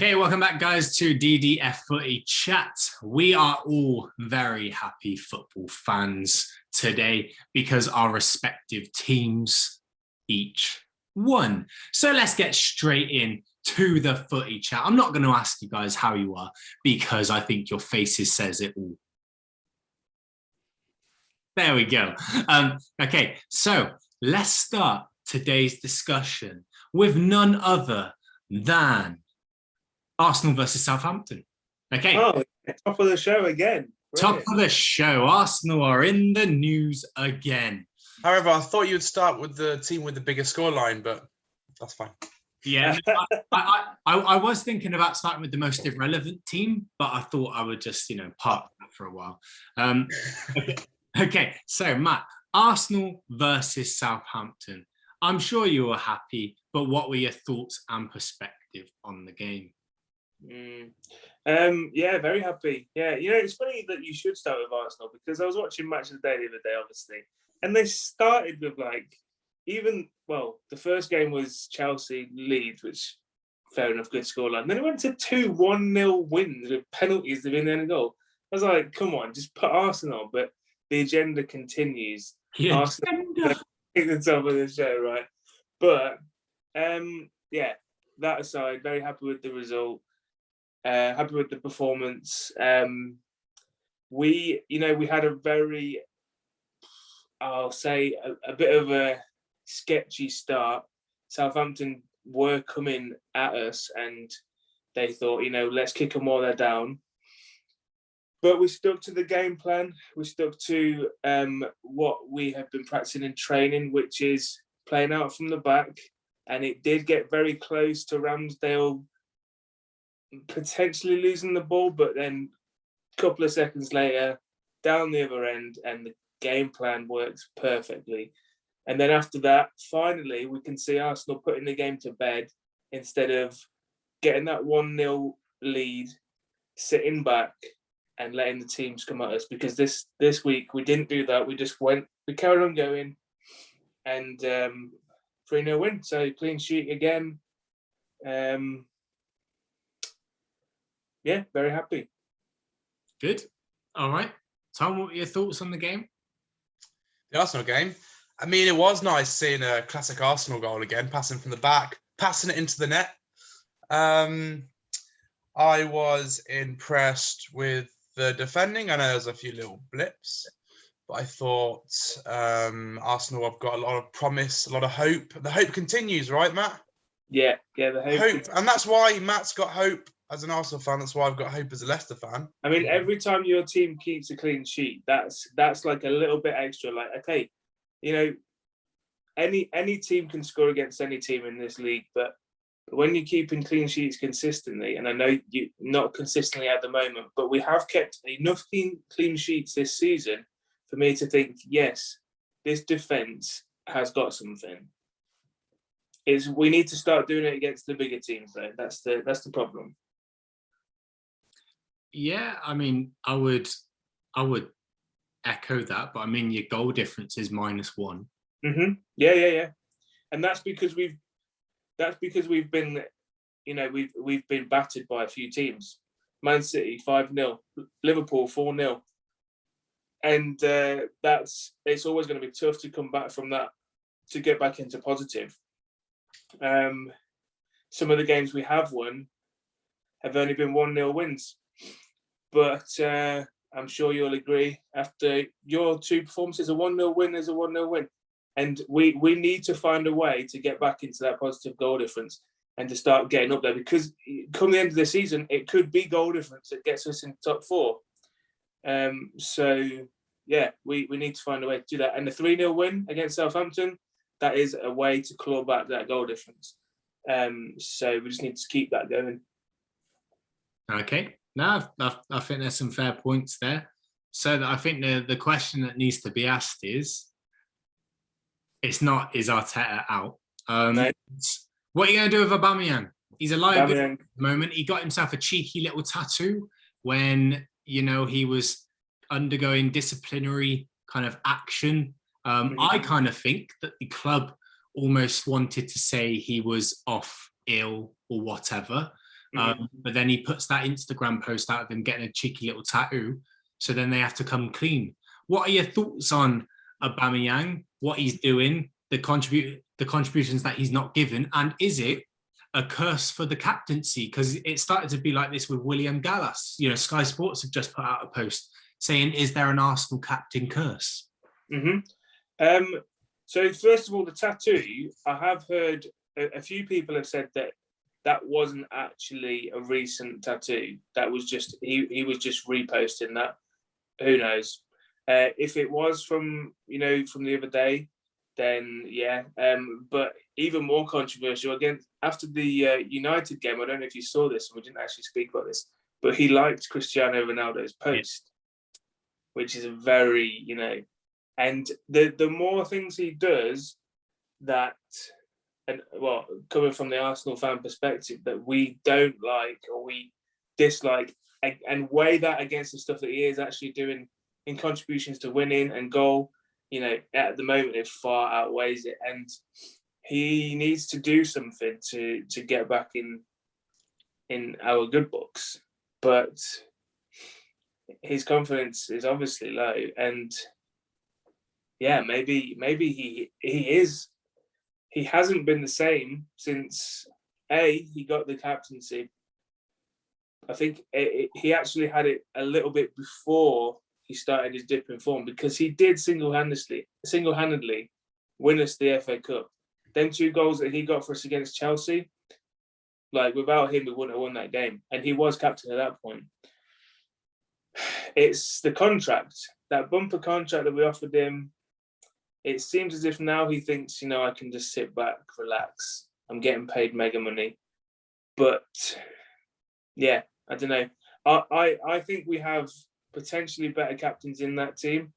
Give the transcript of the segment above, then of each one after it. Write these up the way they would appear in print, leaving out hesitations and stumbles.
Okay, welcome back, guys, to DDF Footy Chat. We are all very happy football fans today because our respective teams each won. So let's get straight in to the footy chat. I'm not going to ask you guys how you are because I think your faces says it all. There we go. Okay, so let's start today's discussion with none other than Arsenal versus Southampton. Okay. Oh, top of the show again. Brilliant. Top of the show. Arsenal are in the news again. However, I thought you would start with the team with the biggest scoreline, but that's fine. Yeah, I was thinking about starting with the most irrelevant team, but I thought I would just, park that for a while. Okay, so Matt, Arsenal versus Southampton. I'm sure you were happy, but what were your thoughts and perspective on the game? Yeah, very happy. Yeah, it's funny that you should start with Arsenal because I was watching Match of the Day the other day, obviously, and they started with the first game was Chelsea-Leeds, which fair enough, good scoreline. Then it went to 2 1-0 wins with penalties to win the end goal. I was like, come on, just put Arsenal on. But the agenda continues. Arsenal take the top of the show, right? But yeah, that aside, very happy with the result. Happy with the performance. We had a very, I'll say, a bit of a sketchy start. Southampton were coming at us and they thought, let's kick them while they're down. But we stuck to the game plan. We stuck to what we have been practicing in training, which is playing out from the back. And it did get very close to Ramsdale potentially losing the ball, but then a couple of seconds later, down the other end, and the game plan works perfectly. And then after that, finally, we can see Arsenal putting the game to bed instead of getting that 1-0 lead, sitting back and letting the teams come at us. Because this week, we didn't do that. We carried on going and 3-0 win. So clean sheet again. Yeah, very happy. Good. All right. Tom, what were your thoughts on the game? The Arsenal game? I mean, it was nice seeing a classic Arsenal goal again, passing from the back, passing it into the net. I was impressed with the defending. I know there's a few little blips, but I thought Arsenal have got a lot of promise, a lot of hope. The hope continues, right, Matt? Yeah, the hope. And that's why Matt's got hope as an Arsenal fan. That's why I've got hope as a Leicester fan. I mean, every time your team keeps a clean sheet, that's like a little bit extra. Like, okay, any team can score against any team in this league, but when you're keeping clean sheets consistently, and I know you not consistently at the moment, but we have kept enough clean sheets this season for me to think, yes, this defence has got something. We need to start doing it against the bigger teams, though. That's the problem. Yeah, I mean, I would echo that, but I mean, your goal difference is -1. Mm-hmm. Yeah, and that's because we've been, we've been battered by a few teams. Man City 5-0, Liverpool 4-0, and it's always going to be tough to come back from that to get back into positive. Some of the games we have won have only been 1-0 wins. But I'm sure you'll agree, after your 2 performances, a 1-0 win is a 1-0 win. And we need to find a way to get back into that positive goal difference and to start getting up there. Because come the end of the season, it could be goal difference that gets us in the top 4. So, yeah, we need to find a way to do that. And the 3-0 win against Southampton, that is a way to claw back that goal difference. So we just need to keep that going. Okay. No, I think there's some fair points there. So I think the question that needs to be asked is Arteta out? No. What are you going to do with Aubameyang? He's a liability at Aubameyang. the moment. He got himself a cheeky little tattoo when, he was undergoing disciplinary kind of action. I kind of think that the club almost wanted to say he was off ill or whatever. But then he puts that Instagram post out of him getting a cheeky little tattoo. So then they have to come clean. What are your thoughts on Aubameyang, what he's doing, the contributions that he's not given, and is it a curse for the captaincy? Because it started to be like this with William Gallas. You know, Sky Sports have just put out a post saying, "Is there an Arsenal captain curse?" So first of all, the tattoo, I have heard a few people have said that wasn't actually a recent tattoo. That was just he was just reposting that. Who knows? If it was from the other day, then yeah. But even more controversial, again, after the United game, I don't know if you saw this, and we didn't actually speak about this, but he liked Cristiano Ronaldo's post, which is a very, and the more things he does that, and well, coming from the Arsenal fan perspective, that we don't like or we dislike, and weigh that against the stuff that he is actually doing in contributions to winning and goal, at the moment it far outweighs it, and he needs to do something to get back in our good books. But his confidence is obviously low, and yeah, maybe he hasn't been the same since he got the captaincy. I think he actually had it a little bit before he started his dip in form, because he did single-handedly win us the FA Cup. Them 2 goals that he got for us against Chelsea, like without him, we wouldn't have won that game. And he was captain at that point. It's the contract, that bumper contract that we offered him. It seems as if now he thinks, I can just sit back, relax. I'm getting paid mega money. But yeah, I don't know. I think we have potentially better captains in that team.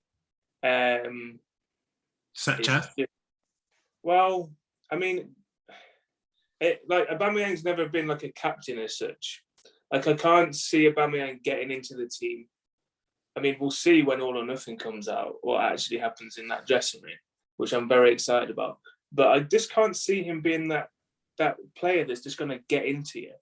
Such as? Well, I mean, Aubameyang's never been like a captain as such. Like, I can't see Aubameyang getting into the team. I mean, we'll see when All or Nothing comes out what actually happens in that dressing room, which I'm very excited about. But I just can't see him being that player that's just going to get into you.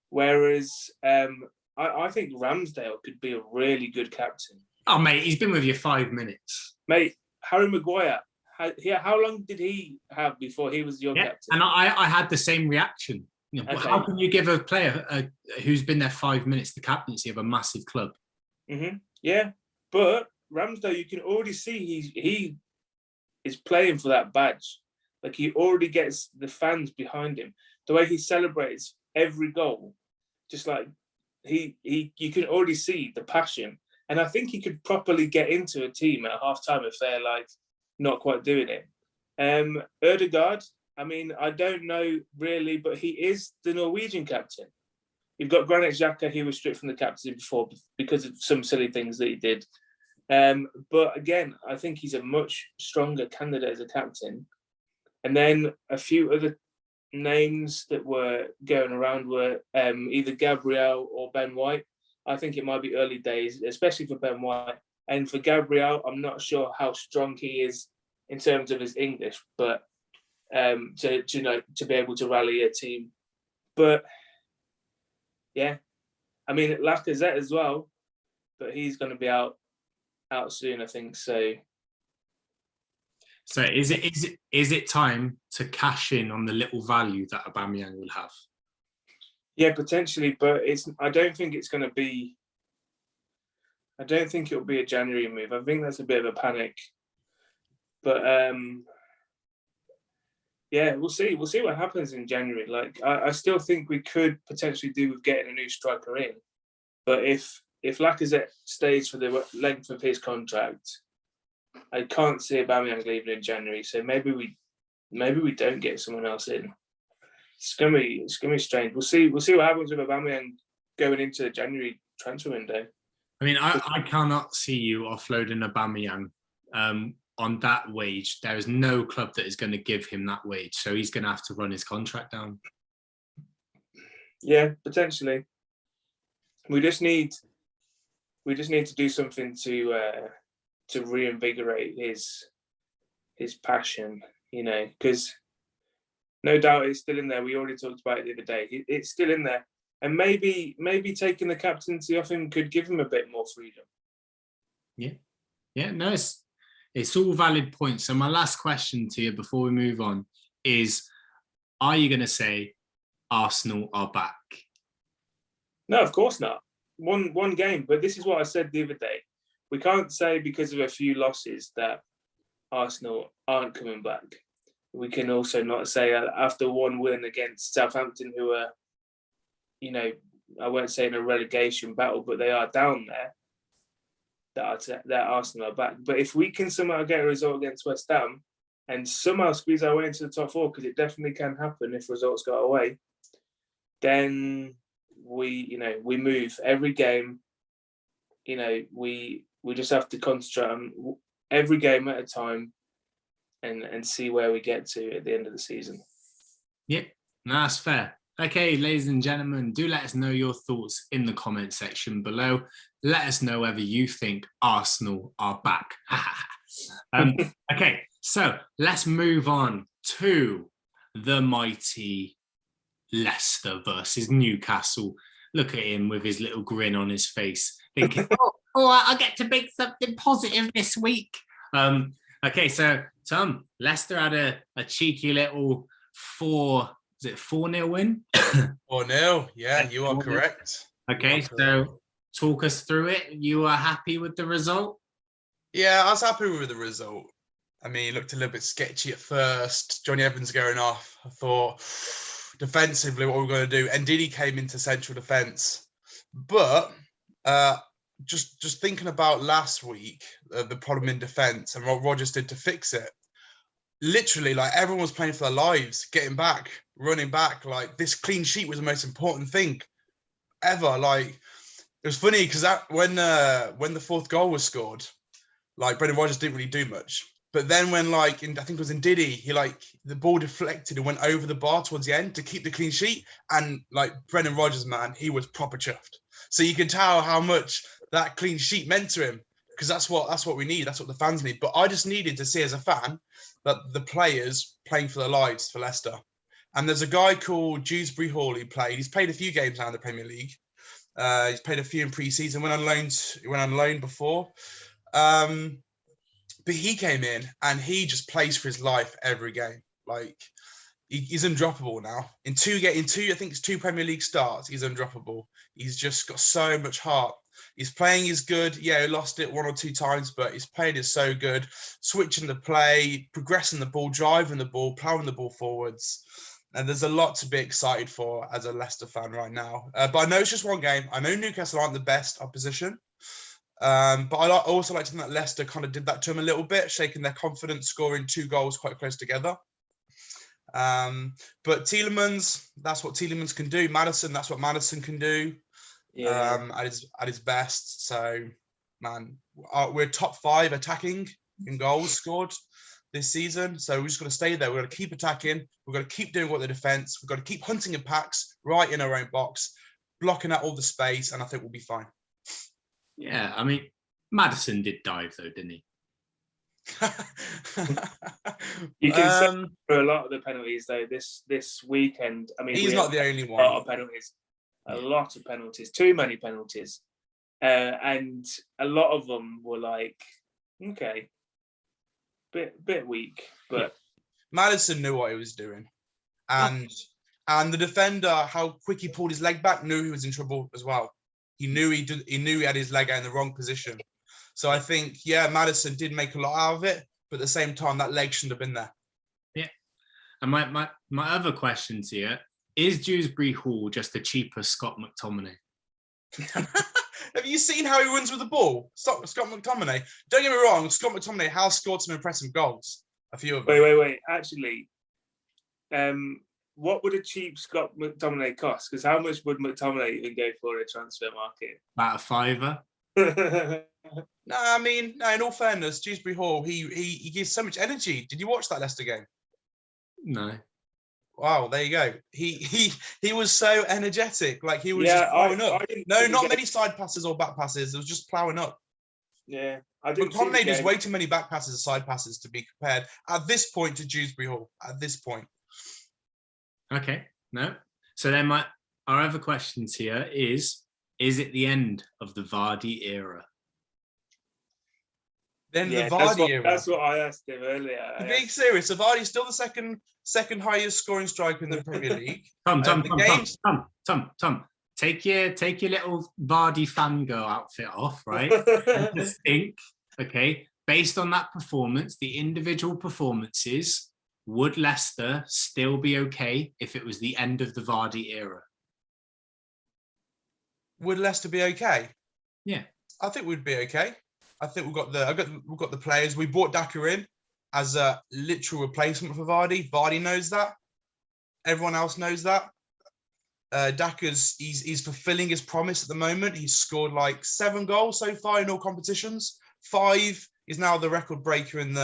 Whereas I think Ramsdale could be a really good captain. Oh, mate, he's been with you 5 minutes. Mate, Harry Maguire, how long did he have before he was your captain? And I had the same reaction. Okay. How can you give a player who's been there 5 minutes the captaincy of a massive club? Mm-hmm. Yeah, but Ramsdale, you can already see he is playing for that badge. Like, he already gets the fans behind him. The way he celebrates every goal, just like you can already see the passion. And I think he could properly get into a team at halftime if they're like not quite doing it. Ødegaard, I mean, I don't know really, but he is the Norwegian captain. You've got Granit Xhaka, he was stripped from the captaincy before because of some silly things that he did. But again, I think he's a much stronger candidate as a captain. And then a few other names that were going around were either Gabriel or Ben White. I think it might be early days, especially for Ben White. And for Gabriel, I'm not sure how strong he is in terms of his English, but to be able to rally a team. But yeah, I mean, Lacazette as well, but he's going to be out soon, I think. So is it time to cash in on the little value that Aubameyang will have? Yeah, potentially, but I don't think it'll be a January move. I think that's a bit of a panic. But yeah, we'll see. We'll see what happens in January. Like, I still think we could potentially do with getting a new striker in. But if Lacazette stays for the length of his contract, I can't see Aubameyang leaving in January. So maybe we don't get someone else in. It's gonna be strange. We'll see what happens with Aubameyang going into the January transfer window. I mean, I cannot see you offloading Aubameyang on that wage. There is no club that is going to give him that wage, so he's going to have to run his contract down. Yeah, potentially. We just need to do something to reinvigorate his passion, because no doubt it's still in there. We already talked about it the other day. It's still in there. And maybe taking the captaincy off him could give him a bit more freedom. Yeah, no, it's all valid points. So my last question to you before we move on is, are you going to say Arsenal are back? No, of course not. One game, but this is what I said the other day. We can't say because of a few losses that Arsenal aren't coming back. We can also not say after one win against Southampton, who are, you know, I won't say in a relegation battle, but they are down there, that Arsenal are back. But if we can somehow get a result against West Ham and somehow squeeze our way into the top four, because it definitely can happen if results go away, then we move every game. You know, we just have to concentrate on every game at a time and see where we get to at the end of the season. Yeah, no, that's fair. Okay, ladies and gentlemen, do let us know your thoughts in the comment section below. Let us know whether you think Arsenal are back. Okay, so let's move on to the mighty Leicester versus Newcastle. Look at him with his little grin on his face, thinking, I get to make something positive this week. Okay, so Tom, Leicester had a cheeky little 4-0 win? 4-0, yeah, you are correct. Okay, so talk us through it. You are happy with the result? Yeah, I was happy with the result. I mean, it looked a little bit sketchy at first. Johnny Evans going off. I thought, defensively, what we're going to do. And Didi came into central defence. But just thinking about last week, the problem in defence and what Rodgers did to fix it. Literally, like, everyone was playing for their lives, getting back, running back. Like, this clean sheet was the most important thing ever. Like, it was funny because when the fourth goal was scored, like, Brendan Rodgers didn't really do much. But then when, like, I think it was in Didi, he, like, the ball deflected and went over the bar towards the end to keep the clean sheet. And, like, Brendan Rodgers, man, he was proper chuffed. So you can tell how much that clean sheet meant to him, because that's what we need. That's what the fans need. But I just needed to see as a fan that the players playing for their lives for Leicester. And there's a guy called Dewsbury Hall who played. He's played a few games now in the Premier League. He's played a few in pre-season. Went on loan before. But he came in and he just plays for his life every game. Like, he's undroppable now. In two, I think it's 2 Premier League starts, he's undroppable. He's just got so much heart. His playing is good. Yeah, he lost it 1 or 2 times, but his playing is so good. Switching the play, progressing the ball, driving the ball, ploughing the ball forwards. And there's a lot to be excited for as a Leicester fan right now. But I know it's just one game. I know Newcastle aren't the best opposition. But I also like to think that Leicester kind of did that to him a little bit, shaking their confidence, scoring 2 goals quite close together. But Tielemans, that's what Tielemans can do. Maddison, that's what Maddison can do. At his best. So, man, we're top 5 attacking in goals scored this season. So we're just going to stay there. We're going to keep attacking. We're going to keep doing what the defence. We've got to keep hunting in packs right in our own box, blocking out all the space, and I think we'll be fine. Yeah, I mean, Maddison did dive though, didn't he? You can say for a lot of the penalties though this weekend. I mean, he's not the only one. A lot of penalties, too many penalties, and a lot of them were like, okay, bit weak. But Maddison knew what he was doing, and the defender, how quick he pulled his leg back, knew he was in trouble as well. He knew he had his leg out in the wrong position. So I think, yeah, Maddison did make a lot out of it, but at the same time, that leg shouldn't have been there. Yeah. And my other question to you, is Dewsbury Hall just a cheaper Scott McTominay? Have you seen how he runs with the ball? Scott McTominay. Don't get me wrong, Scott McTominay has scored some impressive goals. A few of them. Wait. Actually, what would a cheap Scott McTominay cost? Because how much would McTominay even go for in a transfer market? About £5. No, I mean, no, in all fairness, Dewsbury Hall, he gives so much energy. Did you watch that Leicester game? No. Wow, there you go. He was so energetic. Like, he was just plowing up. No, not many side passes or back passes. It was just plowing up. Yeah. McTominay does way too many back passes and side passes to be compared at this point to Dewsbury Hall. At this point. Okay. No. So then our other questions here is it the end of the Vardy era? Then Yeah, the Vardy era. that's what I asked him earlier. Being serious, so Vardy's still the second highest scoring striker in the Premier League. Tom. Take your little Vardy fangirl outfit off, right? And just think, okay, based on that performance, the individual performances, would Leicester still be okay if it was the end of the Vardy era? Would Leicester be okay? Yeah, I think we'd be okay. I think we've got the players. We brought Daka in as a literal replacement for Vardy. Vardy knows that. Everyone else knows that. Daka's he's fulfilling his promise at the moment. He's scored like 7 goals so far in all competitions. 5 is now the record breaker in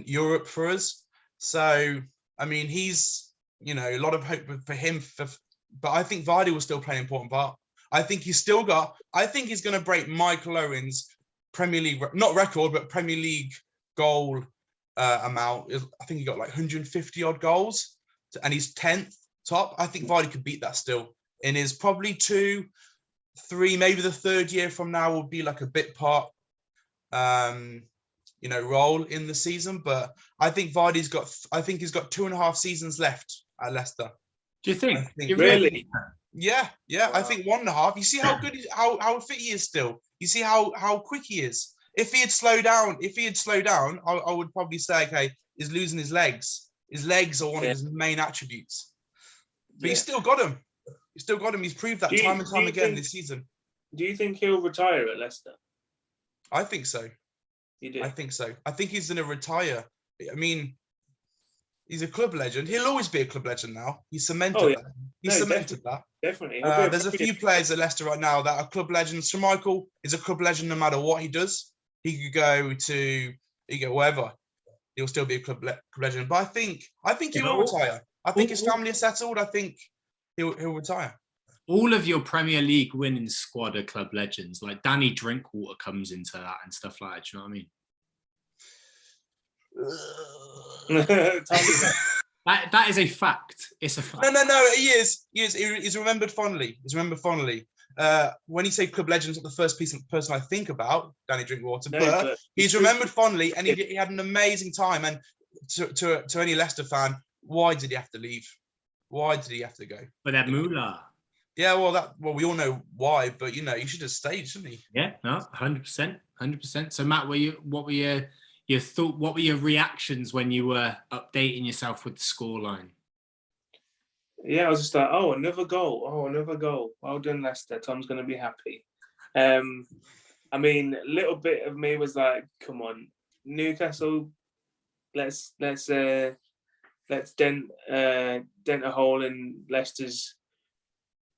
Europe for us. So I mean, he's a lot of hope for him. But I think Vardy will still play an important part. I think he's going to break Michael Owen's Premier League, not record, but Premier League goal amount. I think he got like 150 odd goals, and he's 10th top. I think Vardy could beat that still in his probably 2, 3, maybe the 3rd year from now will be like a bit part, role in the season. But I think he's got 2.5 seasons left at Leicester. Do you think? Really? Yeah. Wow. I think 1.5. You see how good, how fit he is still. You see how quick he is. If he had slowed down, I would probably say, okay, he's losing his legs. His legs are one of his main attributes. But he's still got him. He's proved that time and time again this season. Do you think he'll retire at Leicester? I think so. You do? I think so. I think he's going to retire. I mean, he's a club legend. He'll always be a club legend now. He's cemented that. Cemented that. Definitely. There's a few players at Leicester right now that are club legends. So Michael is a club legend no matter what he does. He could go wherever. He'll still be a club legend. But I think he will retire. I think his family is settled. I think he'll retire. All of your Premier League winning squad are club legends. Like Danny Drinkwater comes into that and stuff like that. Do you know what I mean? That is a fact. It's a fact. No. He is. He's remembered fondly. When you say club legends, not the first person I think about, Danny Drinkwater, but he's remembered fondly, and he had an amazing time. And to any Leicester fan, why did he have to leave? Why did he have to go? For that moolah. Yeah, well, we all know why, but he should have stayed, shouldn't he? Yeah, no, 100%. So, Matt, what were your thought? What were your reactions when you were updating yourself with the scoreline? Yeah, I was just like, another goal. Well done, Leicester. Tom's going to be happy. I mean, a little bit of me was like, come on, Newcastle, let's dent a hole in Leicester's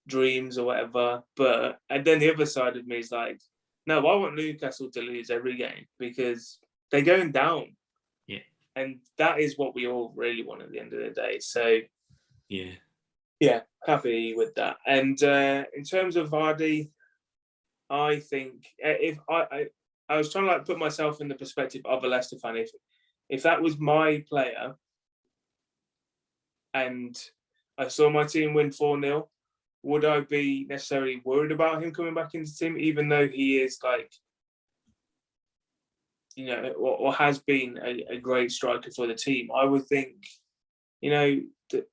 dreams or whatever. And then the other side of me is like, no, I want Newcastle to lose every game because they're going down. Yeah. And that is what we all really want at the end of the day. So yeah, happy with that. And in terms of Vardy, I think if I was trying to put myself in the perspective of a Leicester fan, if that was my player and I saw my team win 4-0, would I be necessarily worried about him coming back into the team, even though he is or has been a great striker for the team? I would think, that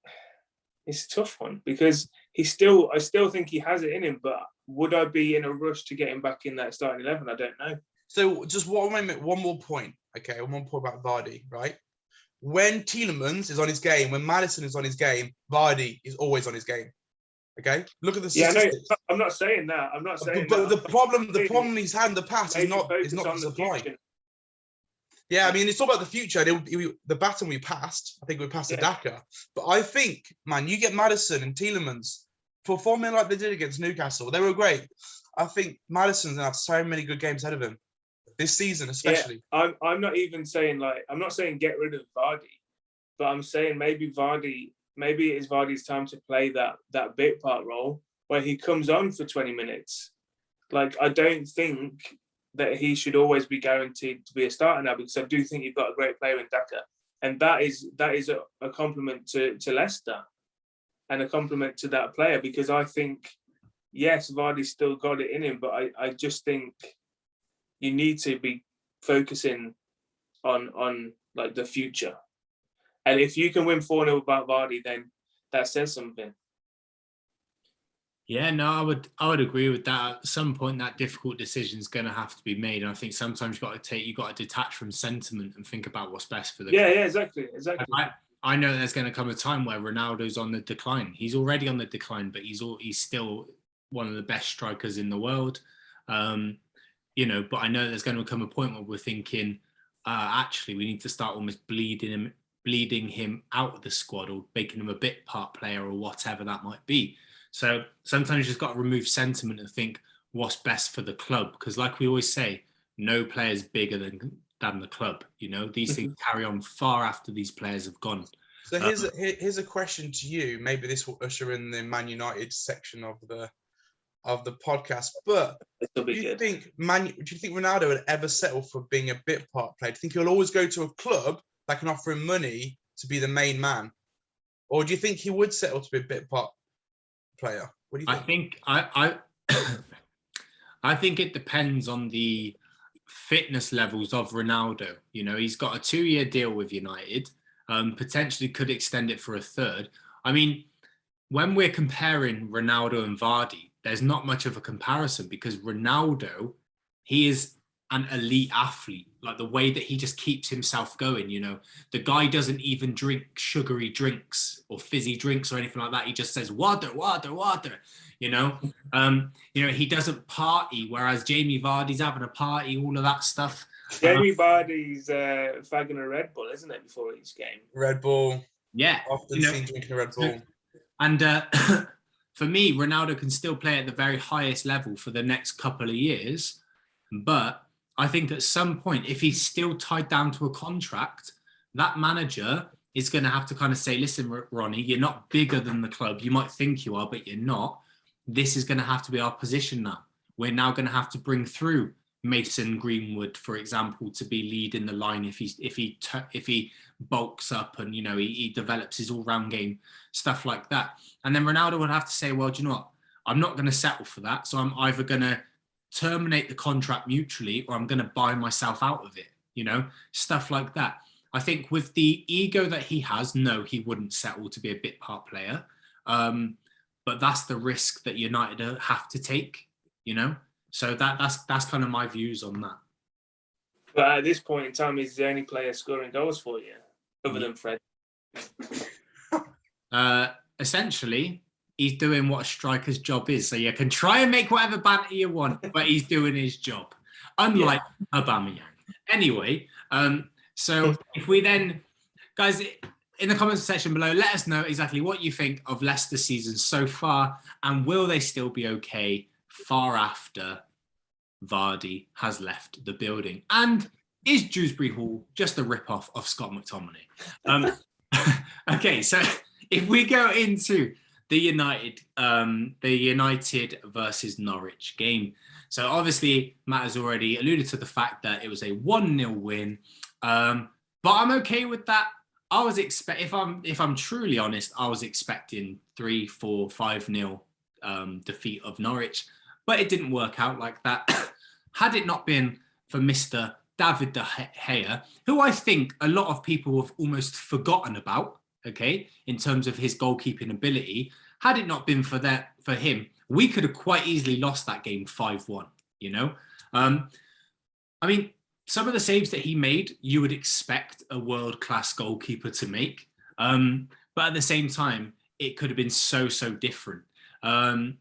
it's a tough one because I still think he has it in him, but would I be in a rush to get him back in that starting 11? I don't know. So just one more point. Okay, one more point about Vardy, right? When Tielemans is on his game, when Maddison is on his game, Vardy is always on his game. Okay, look at the statistics. No, I'm not saying that. But the problem he's had in the past is not the supply. Yeah, I mean, it's all about the future. The baton we passed, I think we passed to Daka. But I think, man, you get Maddison and Tielemans performing like they did against Newcastle. They were great. I think Maddison's going to have so many good games ahead of him this season, especially. Yeah, I'm not even saying I'm not saying get rid of Vardy, but I'm saying maybe it is Vardy's time to play that bit part role where he comes on for 20 minutes. I don't think that he should always be guaranteed to be a starter now, because I do think you've got a great player in Daka, and that is a compliment to Leicester. and a compliment to that player, because I think, yes, Vardy's still got it in him, but I just think you need to be focusing on like the future. And if you can win 4-0 without Vardy, then that says something. Yeah, no, I would agree with that. At some point, that difficult decision is going to have to be made, and I think sometimes you got to detach from sentiment and think about what's best for the Yeah, club. yeah, exactly. I know there's going to come a time where Ronaldo's on the decline. He's already on the decline, but he's still one of the best strikers in the world. But I know there's going to come a point where we're thinking, actually, we need to start almost bleeding him out of the squad, or making him a bit part player, or whatever that might be. So sometimes you just got to remove sentiment and think what's best for the club. Because like we always say, no player is bigger than the club. These things carry on far after these players have gone. So here's a question to you. Maybe this will usher in the Man United section of the podcast. But do you think Ronaldo would ever settle for being a bit part player? Do you think he'll always go to a club that can offer him money to be the main man, or do you think he would settle to be a bit part player? What do you think? I think it depends on the fitness levels of Ronaldo. He's got a 2-year deal with United, potentially could extend it for a third. I mean, when we're comparing Ronaldo and Vardy, there's not much of a comparison, because Ronaldo, he is an elite athlete. Like the way that he just keeps himself going, the guy doesn't even drink sugary drinks or fizzy drinks or anything like that. He just says water, water, water. He doesn't party, whereas Jamie Vardy's having a party, all of that stuff. Jamie Vardy's fagging a Red Bull, isn't it, before each game? Red Bull. Yeah. Often seen drinking a Red Bull. And for me, Ronaldo can still play at the very highest level for the next couple of years. But I think at some point, if he's still tied down to a contract, that manager is going to have to kind of say, listen, Ronnie, you're not bigger than the club. You might think you are, but you're not. This is going to have to be our position now. We're now going to have to bring through Mason Greenwood, for example, to be leading the line if he bulks up and he develops his all-round game, stuff like that. And then Ronaldo would have to say, well, do you know what? I'm not going to settle for that. So I'm either going to terminate the contract mutually, or I'm going to buy myself out of it. Stuff like that. I think with the ego that he has, no, he wouldn't settle to be a bit part player. But that's the risk that United have to take. So that's kind of my views on that. But at this point in time, he's the only player scoring goals for you, other than Fred. Essentially, he's doing what a striker's job is. So you can try and make whatever banter you want, but he's doing his job. Unlike Aubameyang. Anyway, so if we then, guys, in the comments section below, let us know exactly what you think of Leicester season so far, and will they still be okay far after Vardy has left the building? And is Dewsbury Hall just a rip-off of Scott McTominay? Okay, so if we go into the United versus Norwich game. So obviously, Matt has already alluded to the fact that it was a 1-0 win. But I'm okay with that. I was if I'm truly honest, I was expecting 3, 4, 5-0 defeat of Norwich, but it didn't work out like that. Had it not been for Mr. David De Gea, who I think a lot of people have almost forgotten about, okay, in terms of his goalkeeping ability, had it not been for him, we could have quite easily lost that game 5-1, I mean, some of the saves that he made, you would expect a world-class goalkeeper to make. But at the same time, it could have been so different. I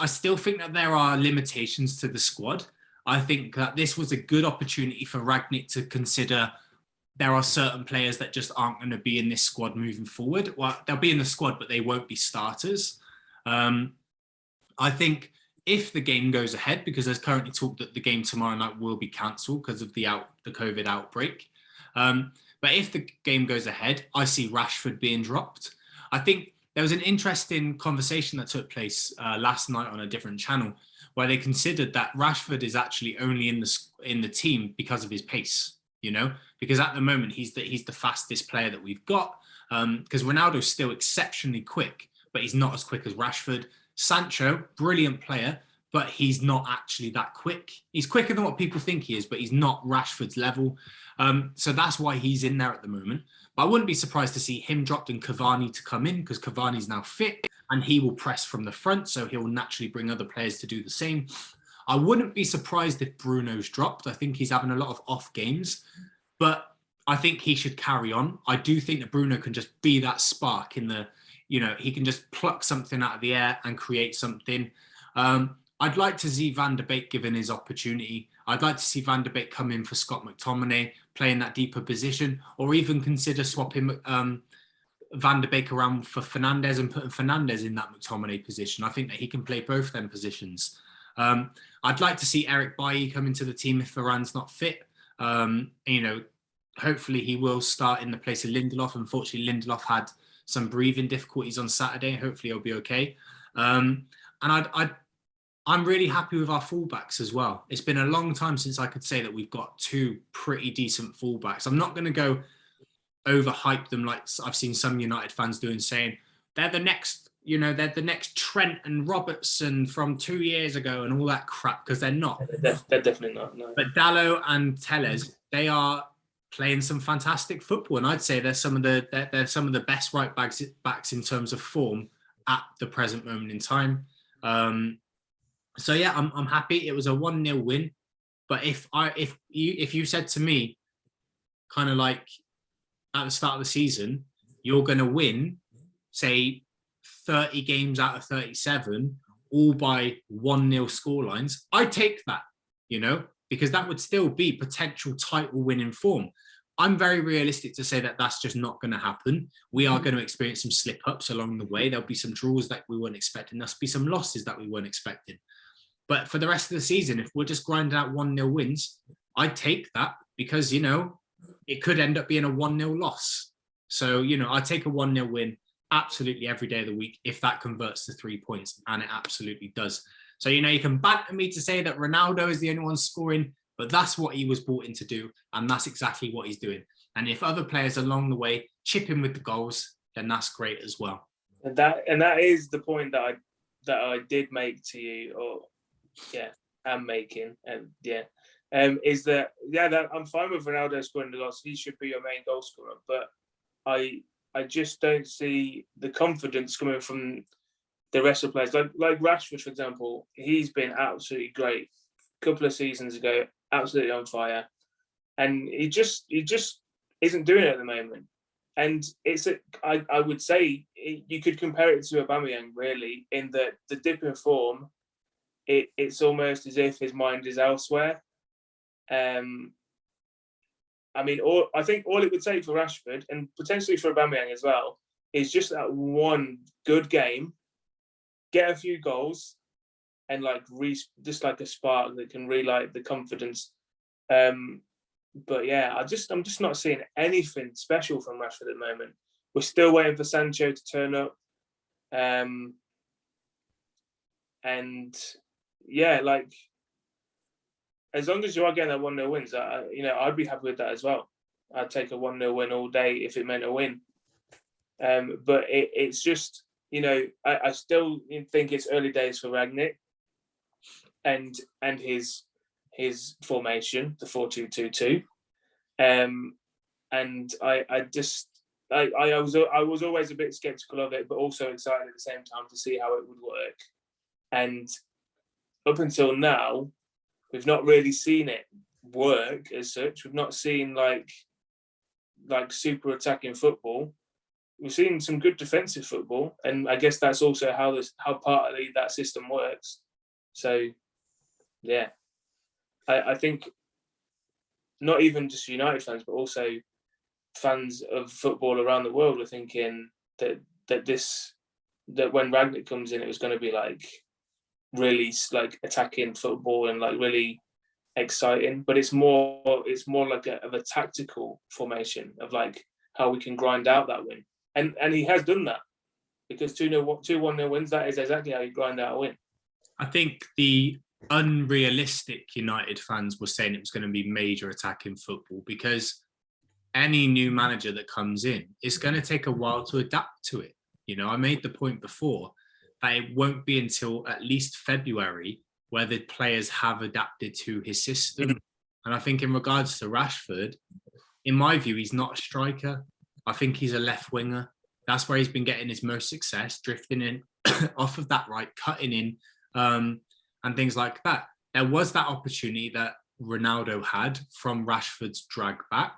still think that there are limitations to the squad. I think that this was a good opportunity for Rangnick to consider there are certain players that just aren't going to be in this squad moving forward. Well, they'll be in the squad, but they won't be starters. I think if the game goes ahead, because there's currently talk that the game tomorrow night will be cancelled because of the COVID outbreak. But if the game goes ahead, I see Rashford being dropped. I think there was an interesting conversation that took place last night on a different channel where they considered that Rashford is actually only in the team because of his pace, because at the moment he's the fastest player that we've got, because Ronaldo's still exceptionally quick, but he's not as quick as Rashford. Sancho, brilliant player, but he's not actually that quick. He's quicker than what people think he is, but he's not Rashford's level. So that's why he's in there at the moment. But I wouldn't be surprised to see him dropped and Cavani to come in, because Cavani's now fit and he will press from the front, so he'll naturally bring other players to do the same. I wouldn't be surprised if Bruno's dropped. I think he's having a lot of off games, but I think he should carry on. I do think that Bruno can just be that spark in the, he can just pluck something out of the air and create something. I'd like to see Van de Beek given his opportunity. I'd like to see Van de Beek come in for Scott McTominay, play in that deeper position, or even consider swapping Van de Beek around for Fernandes and putting Fernandes in that McTominay position. I think that he can play both them positions. I'd like to see Eric Bailly come into the team if Varane's not fit. Hopefully he will start in the place of Lindelof. Unfortunately, Lindelof had some breathing difficulties on Saturday. Hopefully he'll be okay. And I'm really happy with our fullbacks as well. It's been a long time since I could say that we've got two pretty decent fullbacks. I'm not going to go overhype them like I've seen some United fans doing, saying they're the next Trent and Robertson from 2 years ago and all that crap, because they're not. They're definitely not. No. But Dalot and Telles, they are playing some fantastic football, and I'd say they're some of the best right backs in terms of form at the present moment in time. So yeah, I'm happy. It was a 1-0 win, but if you said to me, kind of like at the start of the season, you're going to win, say 30 games out of 37, all by 1-0 scorelines, I'd take that, because that would still be potential title winning form. I'm very realistic to say that that's just not going to happen. We are going to experience some slip ups along the way. There'll be some draws that we weren't expecting. There'll be some losses that we weren't expecting. But for the rest of the season, if we're just grinding out 1-0 wins, I'd take that, because, it could end up being a 1-0 loss. So, I'd take a 1-0 win absolutely every day of the week if that converts to 3 points, and it absolutely does. So, you can banter me to say that Ronaldo is the only one scoring, but that's what he was brought in to do, and that's exactly what he's doing. And if other players along the way chip in with the goals, then that's great as well. And that is the point that I did make to you, or I'm making, is that I'm fine with Ronaldo scoring the goals. He should be your main goal scorer, but I just don't see the confidence coming from the rest of the players. Like Rashford, for example, he's been absolutely great. A couple of seasons ago, absolutely on fire, and he just isn't doing it at the moment. And I would say you could compare it to Aubameyang, really, in that the dip in form, it's almost as if his mind is elsewhere. I think all it would take for Rashford, and potentially for Aubameyang as well, is just that one good game, get a few goals, and just like a spark that can relight the confidence. But yeah, I'm just not seeing anything special from Rashford at the moment. We're still waiting for Sancho to turn up, and yeah, as long as you are getting that 1-0 wins, I'd be happy with that as well. I'd take a 1-0 win all day if it meant a win. But it's just, I still think it's early days for Rangnick and his formation, the 4-2-2-2. And I was always a bit skeptical of it, but also excited at the same time to see how it would work. And up until now, we've not really seen it work as such. We've not seen like super attacking football. We've seen some good defensive football, and I guess that's also how partly that system works. So, yeah, I think not even just United fans, but also fans of football around the world are thinking that when Rangnick comes in, it was going to be really attacking football and really exciting. But it's more like of a tactical formation of how we can grind out that win. And he has done that, because 1-0 wins, that is exactly how you grind out a win. I think the unrealistic United fans were saying it was going to be major attacking football, because any new manager that comes in, it's going to take a while to adapt to it. I made the point before that it won't be until at least February where the players have adapted to his system. And I think in regards to Rashford, in my view, he's not a striker. I think he's a left winger. That's where he's been getting his most success, drifting in off of that right, cutting in, and things like that. There was that opportunity that Ronaldo had from Rashford's drag back,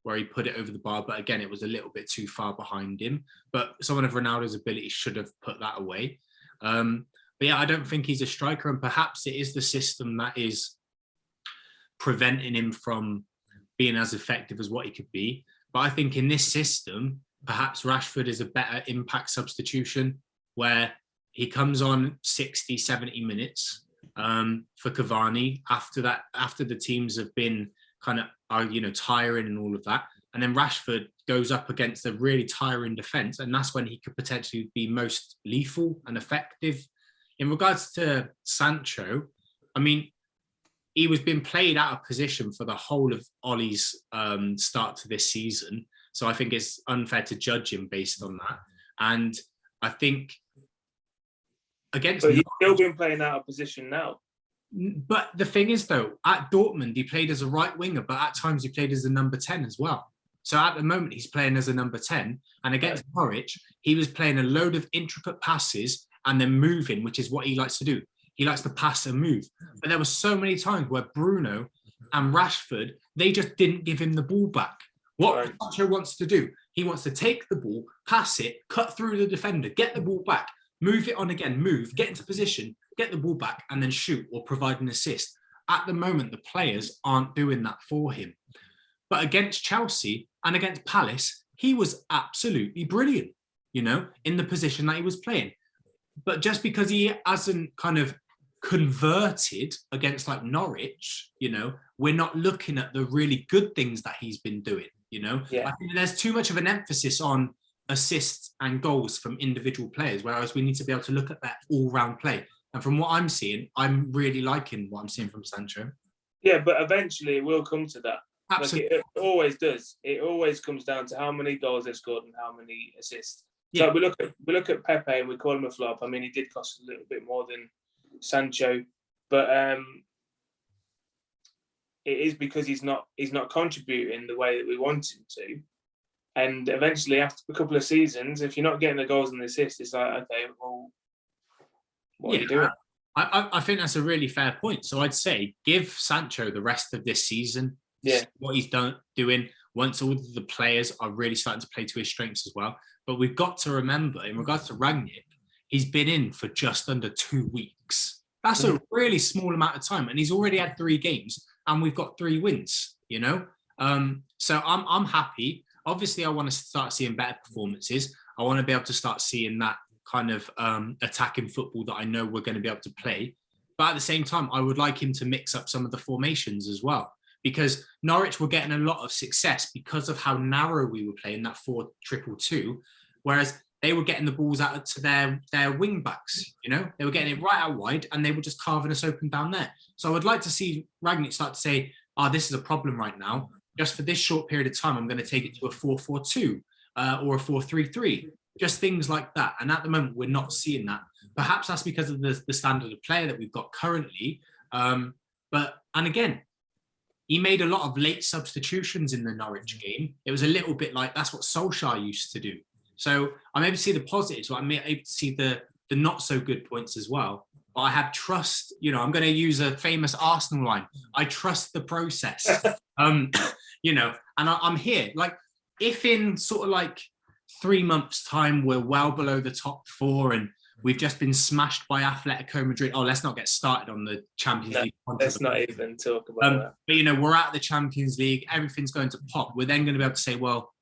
where he put it over the bar. But again, it was a little bit too far behind him. But someone of Ronaldo's ability should have put that away. But yeah, I don't think he's a striker. And perhaps it is the system that is preventing him from being as effective as what he could be. But I think in this system, perhaps Rashford is a better impact substitution, where he comes on 60, 70 minutes for Cavani after the teams have been kind of tiring and all of that. And then Rashford goes up against a really tiring defence, and that's when he could potentially be most lethal and effective. In regards to Sancho, I mean, he was being played out of position for the whole of Ollie's start to this season. So I think it's unfair to judge him based on that. And I think against... But he's still been playing out of position now. But the thing is, though, at Dortmund, he played as a right winger, but at times he played as a number 10 as well. So at the moment, he's playing as a number 10. And against Norwich, he was playing a load of intricate passes and then moving, which is what he likes to do. He likes to pass and move. But there were so many times where Bruno and Rashford, they just didn't give him the ball back. What Sancho wants to do, he wants to take the ball, pass it, cut through the defender, get the ball back, move it on again, get into position, get the ball back, and then shoot or provide an assist. At the moment, the players aren't doing that for him. But against Chelsea and against Palace, he was absolutely brilliant, in the position that he was playing. But just because he hasn't kind of converted against like Norwich, we're not looking at the really good things that he's been doing, Yeah. I think there's too much of an emphasis on assists and goals from individual players, whereas we need to be able to look at that all-round play. And from what I'm seeing, I'm really liking what I'm seeing from Sancho. Yeah, but eventually it will come to that. Absolutely. Like it always does. It always comes down to how many goals they've scored and how many assists. Yeah. So we look at Pepe and we call him a flop. I mean, he did cost a little bit more than Sancho, but it is because he's not contributing the way that we want him to. And eventually, after a couple of seasons, if you're not getting the goals and the assists, it's like, okay, well, what are you doing? I think that's a really fair point. So I'd say give Sancho the rest of this season. Yeah. What he's doing once all the players are really starting to play to his strengths as well. But we've got to remember, in regards to Rangnick, he's been in for just under 2 weeks. That's a really small amount of time, and he's already had 3 games, and we've got 3 wins. So I'm happy. Obviously, I want to start seeing better performances. I want to be able to start seeing that kind of attacking football that I know we're going to be able to play. But at the same time, I would like him to mix up some of the formations as well, because Norwich were getting a lot of success because of how narrow we were playing that 4-2-2, whereas they were getting the balls out to their wing backs. They were getting it right out wide, and they were just carving us open down there. So I would like to see Rangnick start to say, this is a problem right now. Just for this short period of time, I'm going to take it to a 4-4-2 or a 4-3-3. Just things like that. And at the moment, we're not seeing that. Perhaps that's because of the standard of player that we've got currently. And again, he made a lot of late substitutions in the Norwich game. It was a little bit like that's what Solskjaer used to do. So I'm able to see the positives, but I'm able to see the not so good points as well. But I have trust. I'm going to use a famous Arsenal line. I trust the process. And I'm here. Like, if in sort of like 3 months' time we're well below the top 4 and we've just been smashed by Atletico Madrid. Oh, let's not get started on the Champions League. Let's not even talk about that. But we're at the Champions League. Everything's going to pop. We're then going to be able to say, well,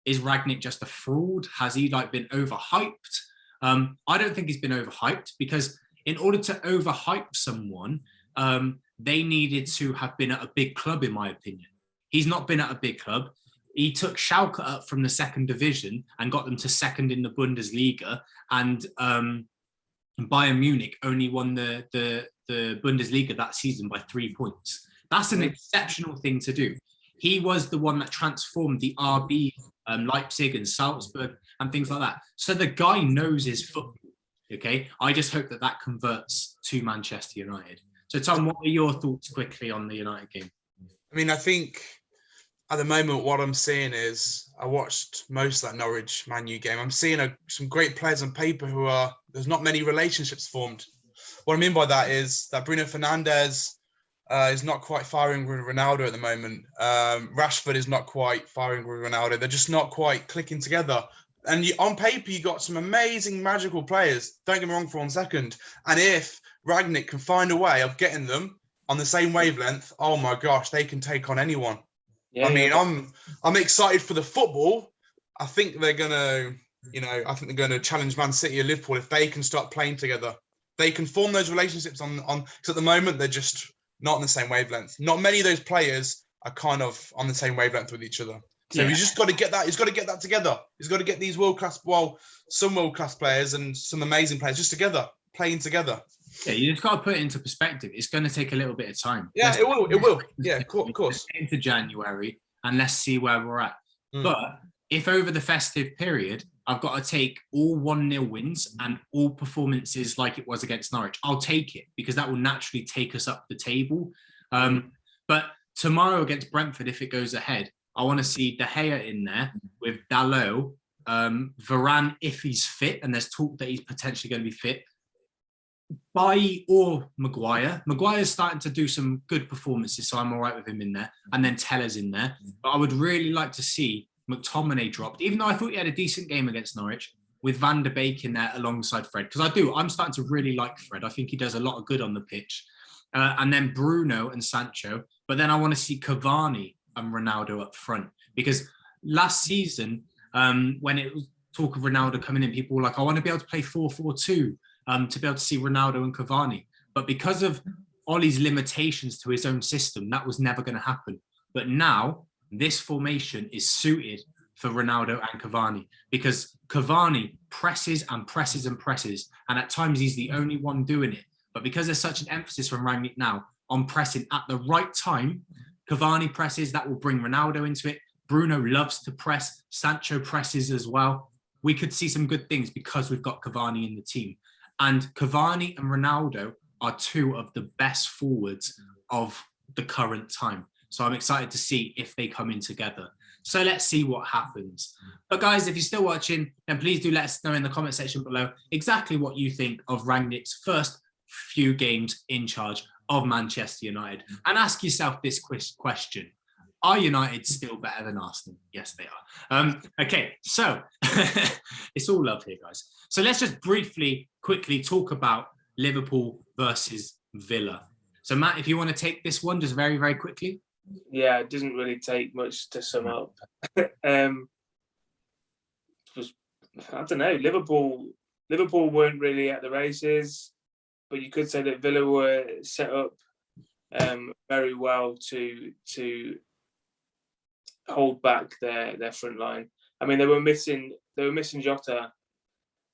is Rangnick just a fraud? Has he been overhyped? I don't think he's been overhyped, because in order to overhype someone, they needed to have been at a big club, in my opinion. He's not been at a big club. He took Schalke up from the 2nd division and got them to 2nd in the Bundesliga. And Bayern Munich only won the Bundesliga that season by 3 points. That's an exceptional thing to do. He was the one that transformed the RB, Leipzig and Salzburg. and things like that. So the guy knows his football. Okay, I just hope that converts to Manchester United. So Tom, what are your thoughts quickly on the United game? I mean, I think at the moment what I'm seeing is I watched most of that Norwich Man U game. I'm seeing some great players on paper there's not many relationships formed. What I mean by that is that Bruno Fernandes is not quite firing with Ronaldo at the moment. Rashford is not quite firing with Ronaldo. They're just not quite clicking together. And on paper, you got some amazing, magical players. Don't get me wrong for 1 second. And if Rangnick can find a way of getting them on the same wavelength, oh my gosh, they can take on anyone. Yeah, I mean, I'm excited for the football. I think they're gonna, challenge Man City or Liverpool if they can start playing together. They can form those relationships on because at the moment they're just not on the same wavelength. Not many of those players are kind of on the same wavelength with each other. So he's just got to get that. He's got to get that together. He's got to get these some world-class players and some amazing players just together, playing together. Yeah, you just got to put it into perspective. It's going to take a little bit of time. Yeah, it will. It will. Yeah, of course. Into January, and let's see where we're at. But if over the festive period, I've got to take all 1-0 wins and all performances like it was against Norwich, I'll take it because that will naturally take us up the table. But tomorrow against Brentford, if it goes ahead, I want to see De Gea in there with Dalot, Varane if he's fit, and there's talk that he's potentially going to be fit. Bailly or Maguire. Maguire's starting to do some good performances, so I'm all right with him in there. And then Teller's in there. But I would really like to see McTominay dropped, even though I thought he had a decent game against Norwich, with Van der Beek in there alongside Fred. Because I'm starting to really like Fred. I think he does a lot of good on the pitch. And then Bruno and Sancho. But then I want to see Cavani and Ronaldo up front. Because last season, when it was talk of Ronaldo coming in, people were like, I want to be able to play 4-4-2 to be able to see Ronaldo and Cavani. But because of Ollie's limitations to his own system, that was never going to happen. But now, this formation is suited for Ronaldo and Cavani because Cavani presses and presses and presses. And at times, he's the only one doing it. But because there's such an emphasis from Rangnick now on pressing at the right time, Cavani presses, that will bring Ronaldo into it. Bruno loves to press. Sancho presses as well. We could see some good things because we've got Cavani in the team. And Cavani and Ronaldo are two of the best forwards of the current time. So I'm excited to see if they come in together. So let's see what happens. But guys, if you're still watching, then please do let us know in the comment section below exactly what you think of Rangnick's first few games in charge of Manchester United. And ask yourself this question. Are United still better than Arsenal? Yes, they are. Okay, so it's all love here, guys. So let's just quickly talk about Liverpool versus Villa. So Matt, if you want to take this one just very, very quickly. Yeah, it doesn't really take much to sum up. I don't know. Liverpool weren't really at the races, but you could say that Villa were set up very well to hold back their front line. I mean, they were missing Jota.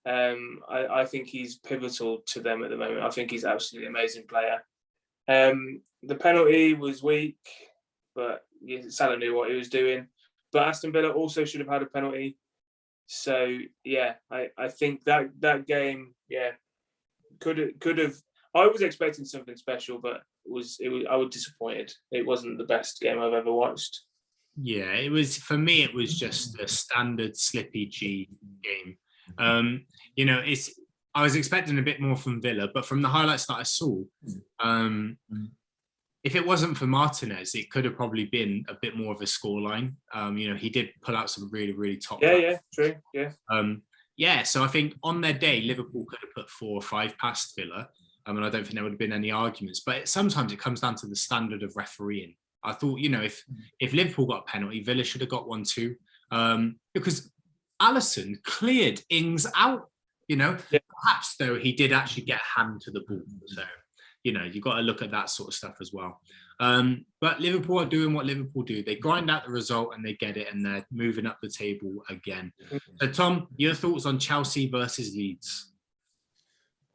I think he's pivotal to them at the moment. I think he's absolutely amazing player. The penalty was weak, but Salah knew what he was doing. But Aston Villa also should have had a penalty. So yeah, I think that game, could have. I was expecting something special, but I was disappointed. It wasn't the best game I've ever watched. Yeah, it was, for me, it was just a standard Slippy G game. I was expecting a bit more from Villa, but from the highlights that I saw, if it wasn't for Martinez, it could have probably been a bit more of a scoreline. He did pull out some really, really top. Yeah, true. Yeah. So I think on their day, Liverpool could have put 4 or 5 past Villa. And I don't think there would have been any arguments. But sometimes it comes down to the standard of refereeing. I thought, if Liverpool got a penalty, Villa should have got one too. Because Alisson cleared Ings out, Perhaps, though, he did actually get a hand to the ball. So, you've got to look at that sort of stuff as well. But Liverpool are doing what Liverpool do. They grind out the result and they get it, and they're moving up the table again. So, Tom, your thoughts on Chelsea versus Leeds?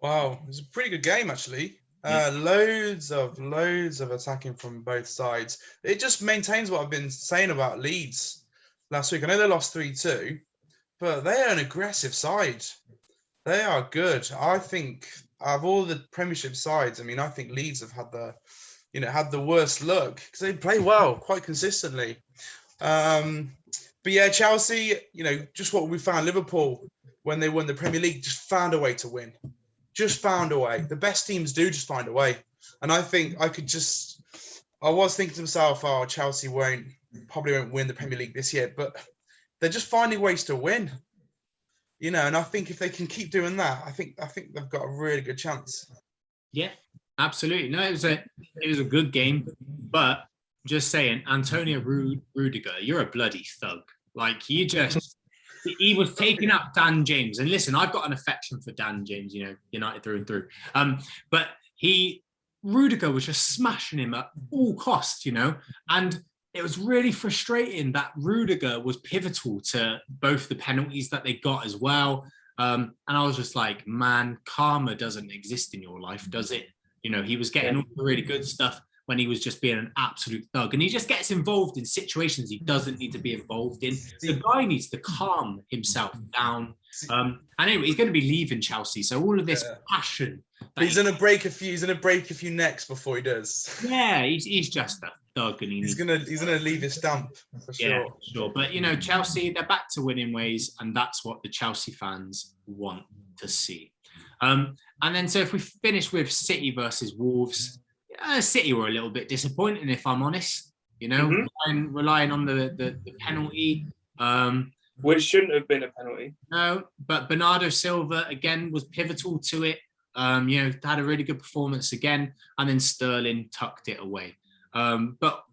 Wow, it was a pretty good game, actually. Loads of attacking from both sides. It just maintains what I've been saying about Leeds last week. I know they lost 3-2, but they are an aggressive side. They are good. I think of all the Premiership sides, I mean, I think Leeds have had the worst luck because they play well quite consistently. But yeah, Chelsea, just what we found. Liverpool, when they won the Premier League, just found a way to win. Just found a way. The best teams do just find a way. And I think I was thinking to myself, oh, Chelsea probably won't win the Premier League this year, but they're just finding ways to win. And I think if they can keep doing that, I think they've got a really good chance. Yeah, absolutely. No, it was a good game, but just saying, Antonio Rudiger, you're a bloody thug. Like he was taking up Dan James, and listen, I've got an affection for Dan James, United through and through. But Rudiger was just smashing him at all costs, and it was really frustrating that Rudiger was pivotal to both the penalties that they got as well. And I was just like, man, karma doesn't exist in your life, does it? He was getting all the really good stuff when he was just being an absolute thug. And he just gets involved in situations he doesn't need to be involved in. The guy needs to calm himself down. And anyway, he's going to be leaving Chelsea. So all of this passion. He's going to break a few necks before he does. Yeah, he's just a thug. And he's going to leave his stamp for sure. Yeah, sure. But, Chelsea, they're back to winning ways. And that's what the Chelsea fans want to see. And then, so if we finish with City versus Wolves, City were a little bit disappointing, if I'm honest. Relying on the penalty, which shouldn't have been a penalty. No, but Bernardo Silva again was pivotal to it. Had a really good performance again, and then Sterling tucked it away. But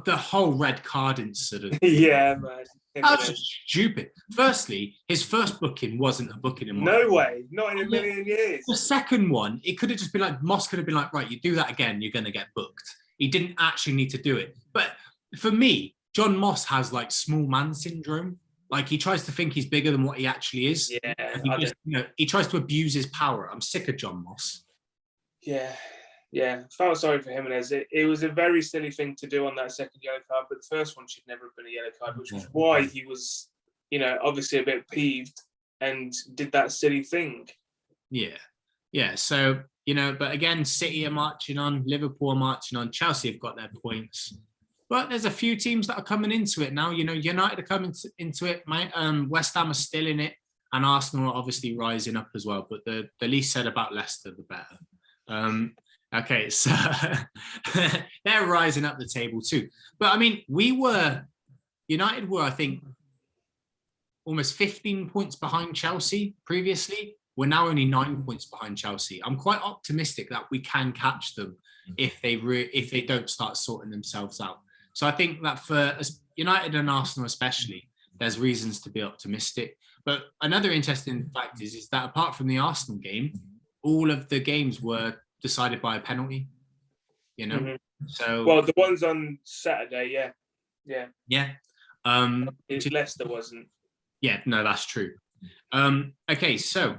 the whole red card incident, yeah, man. That was just stupid. Firstly, his first booking wasn't a booking in No way, not in a million years. The second one, it could have just been like, Moss could have been like, right, you do that again, you're going to get booked. He didn't actually need to do it. But for me, John Moss has like small man syndrome. Like he tries to think he's bigger than what he actually is. Yeah. He tries to abuse his power. I'm sick of John Moss. Yeah. Felt sorry for Jimenez. It was a very silly thing to do on that second yellow card, but the first one should never have been a yellow card, which was why he was, obviously a bit peeved and did that silly thing. Yeah. So, but again, City are marching on, Liverpool are marching on, Chelsea have got their points. But there's a few teams that are coming into it now. United are coming into it. West Ham are still in it, and Arsenal are obviously rising up as well. But the least said about Leicester, the better. Okay, so they're rising up the table too. But I mean, United were, I think, almost 15 points behind Chelsea previously. We're now only 9 points behind Chelsea. I'm quite optimistic that we can catch them if they don't start sorting themselves out. So I think that for United and Arsenal especially, there's reasons to be optimistic. But another interesting fact is that apart from the Arsenal game, all of the games were decided by a penalty. So well, the ones on Saturday, yeah. Leicester wasn't. Yeah, no, that's true. Okay, so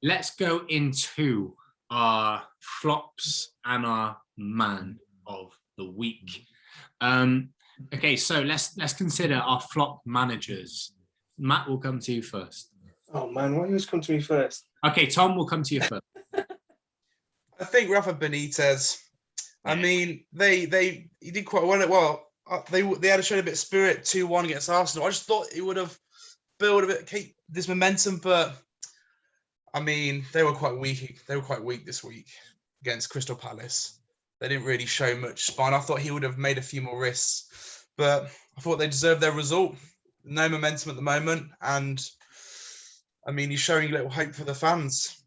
let's go into our flops and our man of the week. Okay, so let's consider our flop managers. Matt will come to you first. Oh man, why do you always come to me first? Okay, Tom will come to you first. I think Rafa Benitez. I mean, he did quite well. They had to show a bit of spirit 2-1 against Arsenal. I just thought it would have built a bit, keep this momentum, but I mean, they were quite weak. They were quite weak this week against Crystal Palace. They didn't really show much spine. I thought he would have made a few more risks, but I thought they deserved their result. No momentum at the moment, and I mean, he's showing a little hope for the fans.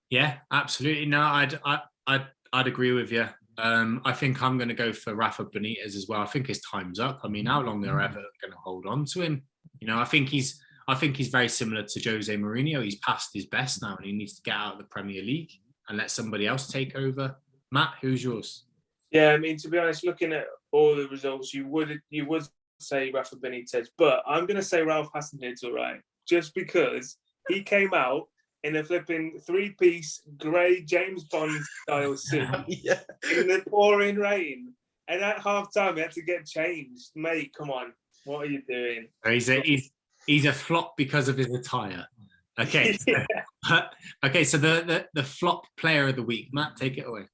Yeah, absolutely. No, I'd agree with you. I think I'm going to go for Rafa Benitez as well. I think his time's up. I mean, how long they're ever going to hold on to him? I think he's very similar to Jose Mourinho. He's past his best now, and he needs to get out of the Premier League and let somebody else take over. Matt, who's yours? Yeah, I mean, to be honest, looking at all the results, you would say Rafa Benitez, but I'm going to say Ralph Hasenhüttl, right? Just because he came out in a flipping 3-piece grey James Bond style suit in the pouring rain, and at half time he had to get changed. Mate, come on, what are you doing? He's a flop because of his attire. Okay. Okay, so the flop player of the week. Matt, take it away.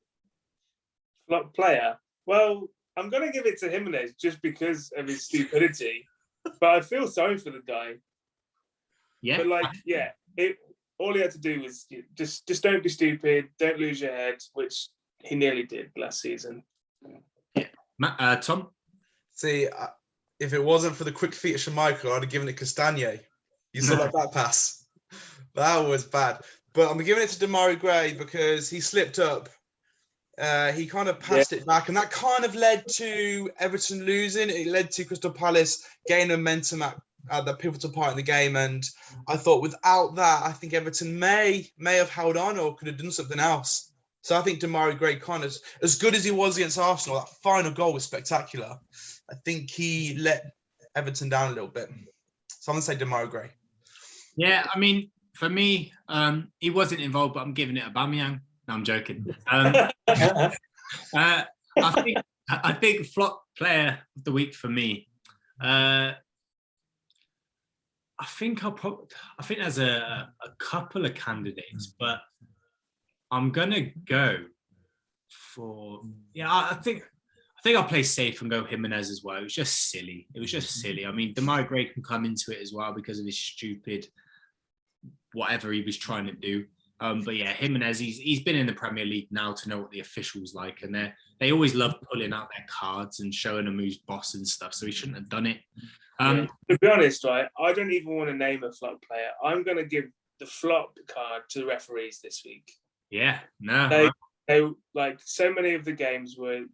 Flop player. Well, I'm going to give it to Jimenez just because of his stupidity. But I feel sorry for the guy. Yeah. But all he had to do was just don't be stupid, don't lose your head, which he nearly did last season. Yeah. Tom? See, if it wasn't for the quick feet of Schmeichel, I'd have given it Castagne. You saw that pass. That was bad. But I'm giving it to Demarai Gray because he slipped up. He kind of passed it back, and that kind of led to Everton losing. It led to Crystal Palace gaining momentum at the pivotal part in the game. And I thought without that, I think Everton may have held on or could have done something else. So I think Demarai Gray kind of, as good as he was against Arsenal, that final goal was spectacular. I think he let Everton down a little bit. So I'm going to say Demarai Gray. Yeah, I mean, for me, he wasn't involved, but I'm giving it Aubameyang. No, I'm joking. I think flop player of the week for me. I think there's a couple of candidates, but I'm gonna go for I think I'll play safe and go Jimenez as well. It was just silly. I mean, Demarai Gray can come into it as well because of his stupid whatever he was trying to do. But yeah, Jimenez, he's been in the Premier League now to know what the officials like, and they always love pulling out their cards and showing them who's boss and stuff. So he shouldn't have done it. To be honest, right, I don't even want to name a flop player. I'm going to give the flop card to the referees this week. Yeah, no, they like so many of the games you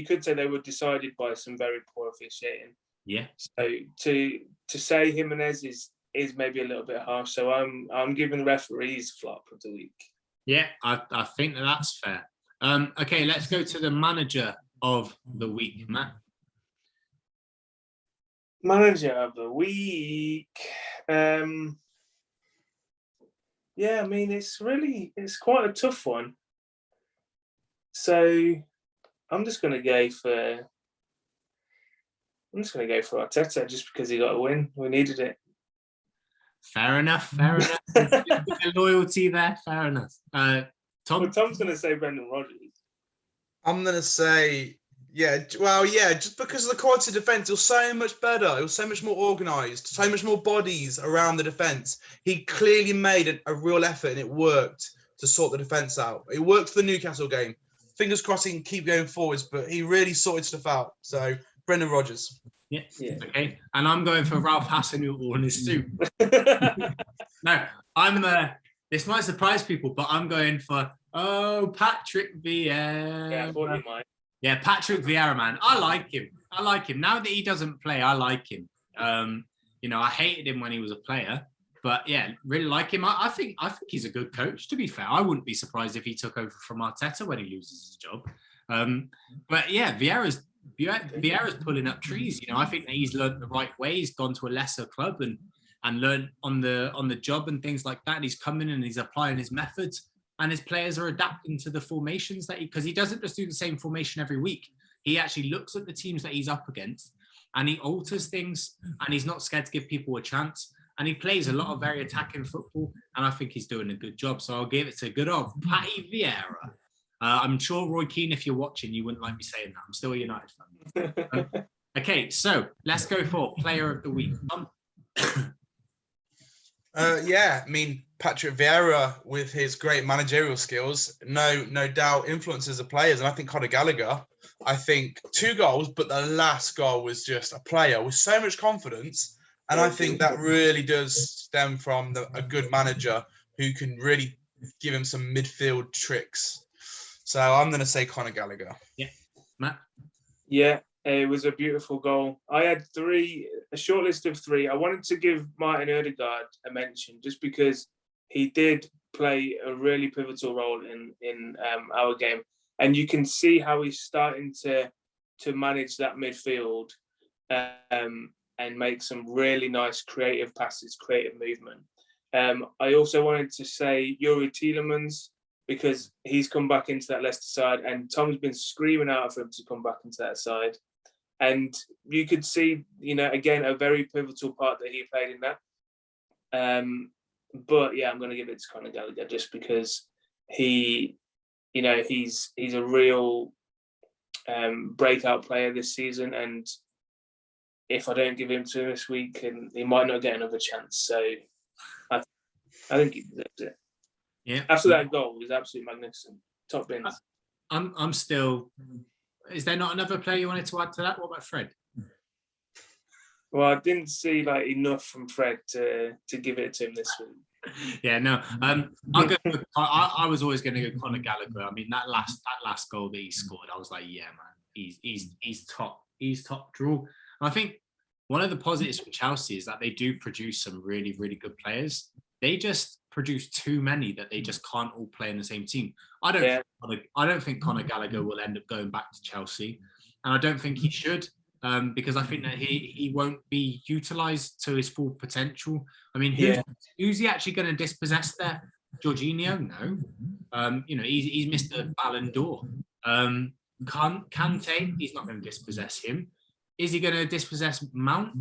could say they were decided by some very poor officiating. Yeah. So to say Jimenez is maybe a little bit harsh. So I'm giving the referees flop of the week. Yeah, I think that's fair. Okay, let's go to the manager of the week, Matt. Manager of the week. Yeah, I mean it's quite a tough one. So I'm just gonna go for Arteta just because he got a win. We needed it. Fair enough. The loyalty there, fair enough. Tom? Well, Tom's going to say Brendan Rodgers. I'm going to say, just because of the quality of defence, it was so much better. It was so much more organised, so much more bodies around the defence. He clearly made a real effort, and it worked to sort the defence out. It worked for the Newcastle game. Fingers crossed he can keep going forwards, but he really sorted stuff out. So, Brendan Rodgers. Yeah. Okay. And I'm going for Ralph Hasenhüttl and his suit. No, this might surprise people, but I'm going for Patrick Vieira. Yeah, I thought you might. Yeah, Patrick Vieira, man. I like him. Now that he doesn't play, I like him. I hated him when he was a player, but yeah, really like him. I think he's a good coach, to be fair. I wouldn't be surprised if he took over from Arteta when he loses his job. But yeah, Vieira's pulling up trees. I think that he's learned the right way. He's gone to a lesser club and learned on the job and things like that. And he's coming and he's applying his methods, and his players are adapting to the formations because he doesn't just do the same formation every week. He actually looks at the teams that he's up against and he alters things, and he's not scared to give people a chance. And he plays a lot of very attacking football, and I think he's doing a good job. So I'll give it to good old Patty Vieira. I'm sure, Roy Keane, if you're watching, you wouldn't like me saying that. I'm still a United fan. Okay, so let's go for player of the week. I mean, Patrick Vieira, with his great managerial skills, no doubt influences the players. And I think Conor Gallagher, 2 goals, but the last goal was just a player with so much confidence. And I think that really does stem from a good manager who can really give him some midfield tricks. So I'm going to say Conor Gallagher. Yeah. Matt? Yeah, it was a beautiful goal. I had a short list of 3. I wanted to give Martin Ødegaard a mention just because he did play a really pivotal role in our game. And you can see how he's starting to manage that midfield and make some really nice creative passes, creative movement. I also wanted to say Youri Tielemans, because he's come back into that Leicester side, and Tom's been screaming out for him to come back into that side. And you could see, again, a very pivotal part that he played in that. But yeah, I'm going to give it to Conor Gallagher just because he's a real breakout player this season, and if I don't give him to him this week, and he might not get another chance. So I think he deserves it. Yeah. After that goal, it was absolutely magnificent. Top bins. I'm still. Is there not another player you wanted to add to that? What about Fred? Well, I didn't see enough from Fred to give it to him this week. Yeah, no. I'll go. I was always going to go Conor Gallagher. I mean, that last goal that he scored, I was like, yeah, man, he's top. He's top draw. And I think one of the positives from Chelsea is that they do produce some really, really good players. They just produce too many that they just can't all play in the same team. I don't think Conor Gallagher will end up going back to Chelsea, and I don't think he should. Because I think that he won't be utilised to his full potential. I mean, who's he actually going to dispossess there? Jorginho? No. He's missed a Ballon d'Or. Kante, he's not going to dispossess him. Is he going to dispossess Mount?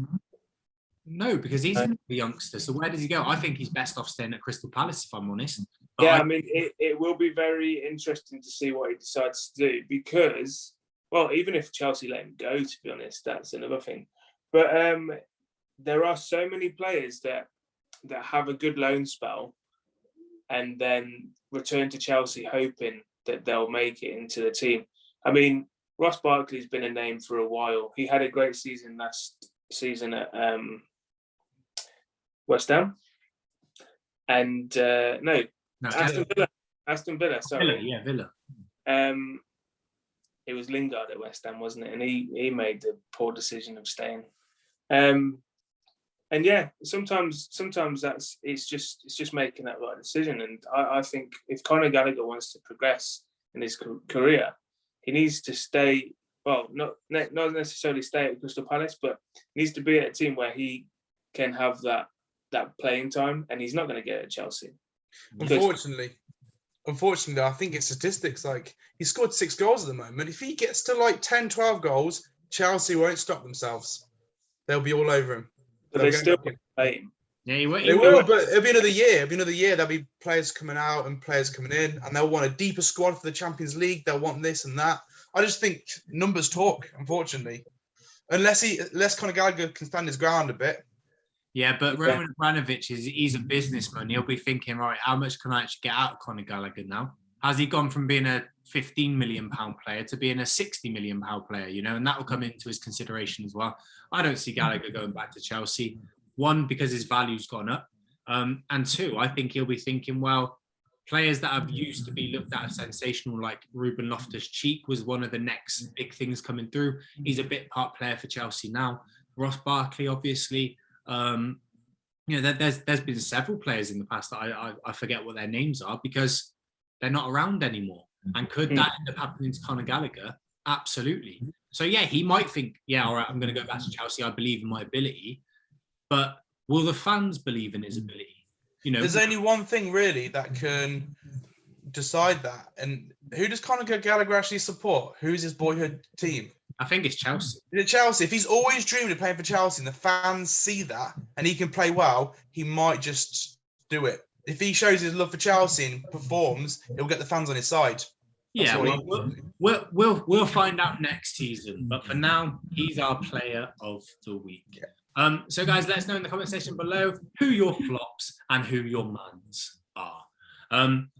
No, because he's a youngster. So where does he go? I think he's best off staying at Crystal Palace, if I'm honest. But I mean, it will be very interesting to see what he decides to do because... Well, even if Chelsea let him go, to be honest, that's another thing. But there are so many players that have a good loan spell and then return to Chelsea hoping that they'll make it into the team. I mean, Ross Barkley's been a name for a while. He had a great season last season at West Ham. And Aston Villa, sorry. Villa. It was Lingard at West Ham, wasn't it? And he made the poor decision of staying. And yeah, sometimes it's just making that right decision. And I think if Conor Gallagher wants to progress in his career, he needs to stay. Well, not necessarily stay at Crystal Palace, but he needs to be at a team where he can have that playing time. And he's not going to get it at Chelsea. Unfortunately, I think it's statistics. Like, he scored 6 goals at the moment. If he gets to 10, 12 goals, Chelsea won't stop themselves. They'll be all over him. But they still play him. Yeah, he will. They will, but it'll be another year. There'll be players coming out and players coming in, and they'll want a deeper squad for the Champions League. They'll want this and that. I just think numbers talk, unfortunately. Unless Conor Gallagher can stand his ground a bit. Yeah, but Roman Abramovich he's a businessman. He'll be thinking, right, how much can I actually get out of Conor Gallagher now? Has he gone from being a £15 million player to being a £60 million player, and that will come into his consideration as well. I don't see Gallagher going back to Chelsea. 1, because his value's gone up. And 2, I think he'll be thinking, well, players that have used to be looked at as sensational, like Ruben Loftus-Cheek was one of the next big things coming through. He's a bit part player for Chelsea now. Ross Barkley, obviously. There's been several players in the past that I forget what their names are because they're not around anymore. And could that end up happening to Conor Gallagher? Absolutely. So yeah, he might think, yeah, all right, I'm going to go back to Chelsea. I believe in my ability, but will the fans believe in his ability? There's only one thing really that can decide that. And who does Conor Gallagher actually support? Who's his boyhood team? I think it's Chelsea. Is it Chelsea? If he's always dreamed of playing for Chelsea and the fans see that and he can play well, he might just do it. If he shows his love for Chelsea and performs, he'll get the fans on his side. Yeah, we'll find out next season. But for now, he's our player of the week. So guys, let us know in the comment section below who your flops and who your mans are.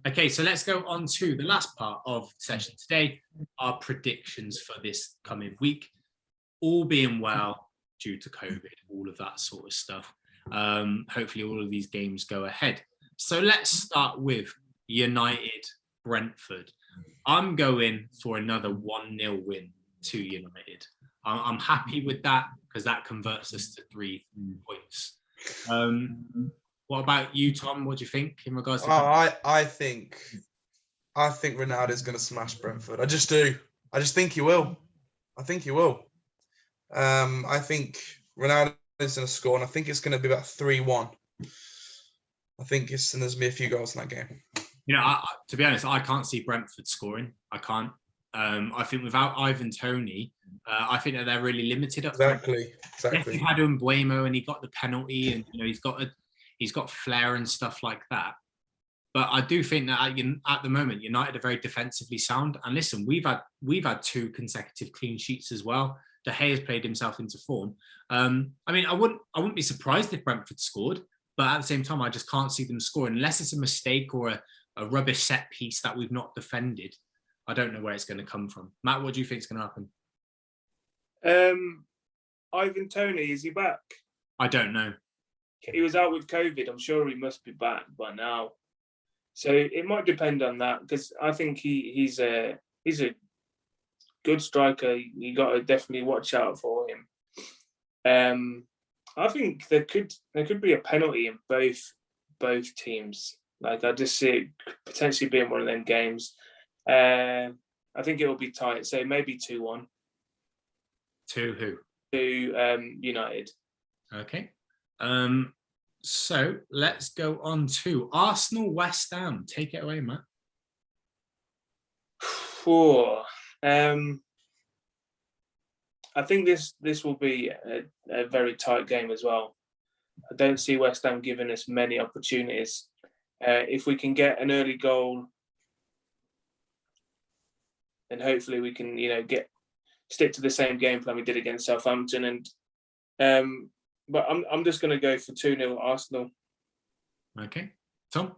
Okay, so let's go on to the last part of the session today, our predictions for this coming week. All being well due to COVID, all of that sort of stuff. Hopefully all of these games go ahead. So let's start with United Brentford. I'm going for another 1-0 win to United. I'm happy with that because that converts us to 3 points. What about you, Tom? What do you think in regards to that? I think Ronaldo's going to smash Brentford. I just do. I just think he will. I think Ronaldo's going to score, and I think it's going to be about 3-1. I think there's going to be a few goals in that game. To be honest, I can't see Brentford scoring. I can't. I think without Ivan Toney, I think that they're really limited up front. Exactly. He had Mbuemo and he got the penalty, and he's got flair and stuff like that. But I do think that at the moment, United are very defensively sound. And listen, we've had 2 consecutive clean sheets as well. De Gea has played himself into form. I mean, I wouldn't be surprised if Brentford scored, but at the same time, I just can't see them scoring unless it's a mistake or a rubbish set piece that we've not defended. I don't know where it's going to come from. Matt, what do you think is going to happen? Ivan Toney, is he back? I don't know. He was out with COVID. I'm sure he must be back by now. So it might depend on that, because I think he's a good striker. You got to definitely watch out for him. I think there could be a penalty in both teams. Like, I just see it potentially being one of them games. I think it will be tight. So maybe 2-1. To who? To United. Okay. So let's go on to Arsenal West Ham. Take it away, Matt. I think this will be a very tight game as well. I don't see West Ham giving us many opportunities. If we can get an early goal, then hopefully we can, stick to the same game plan we did against Southampton. And but I'm just going to go for 2-0 Arsenal. Okay, Tom.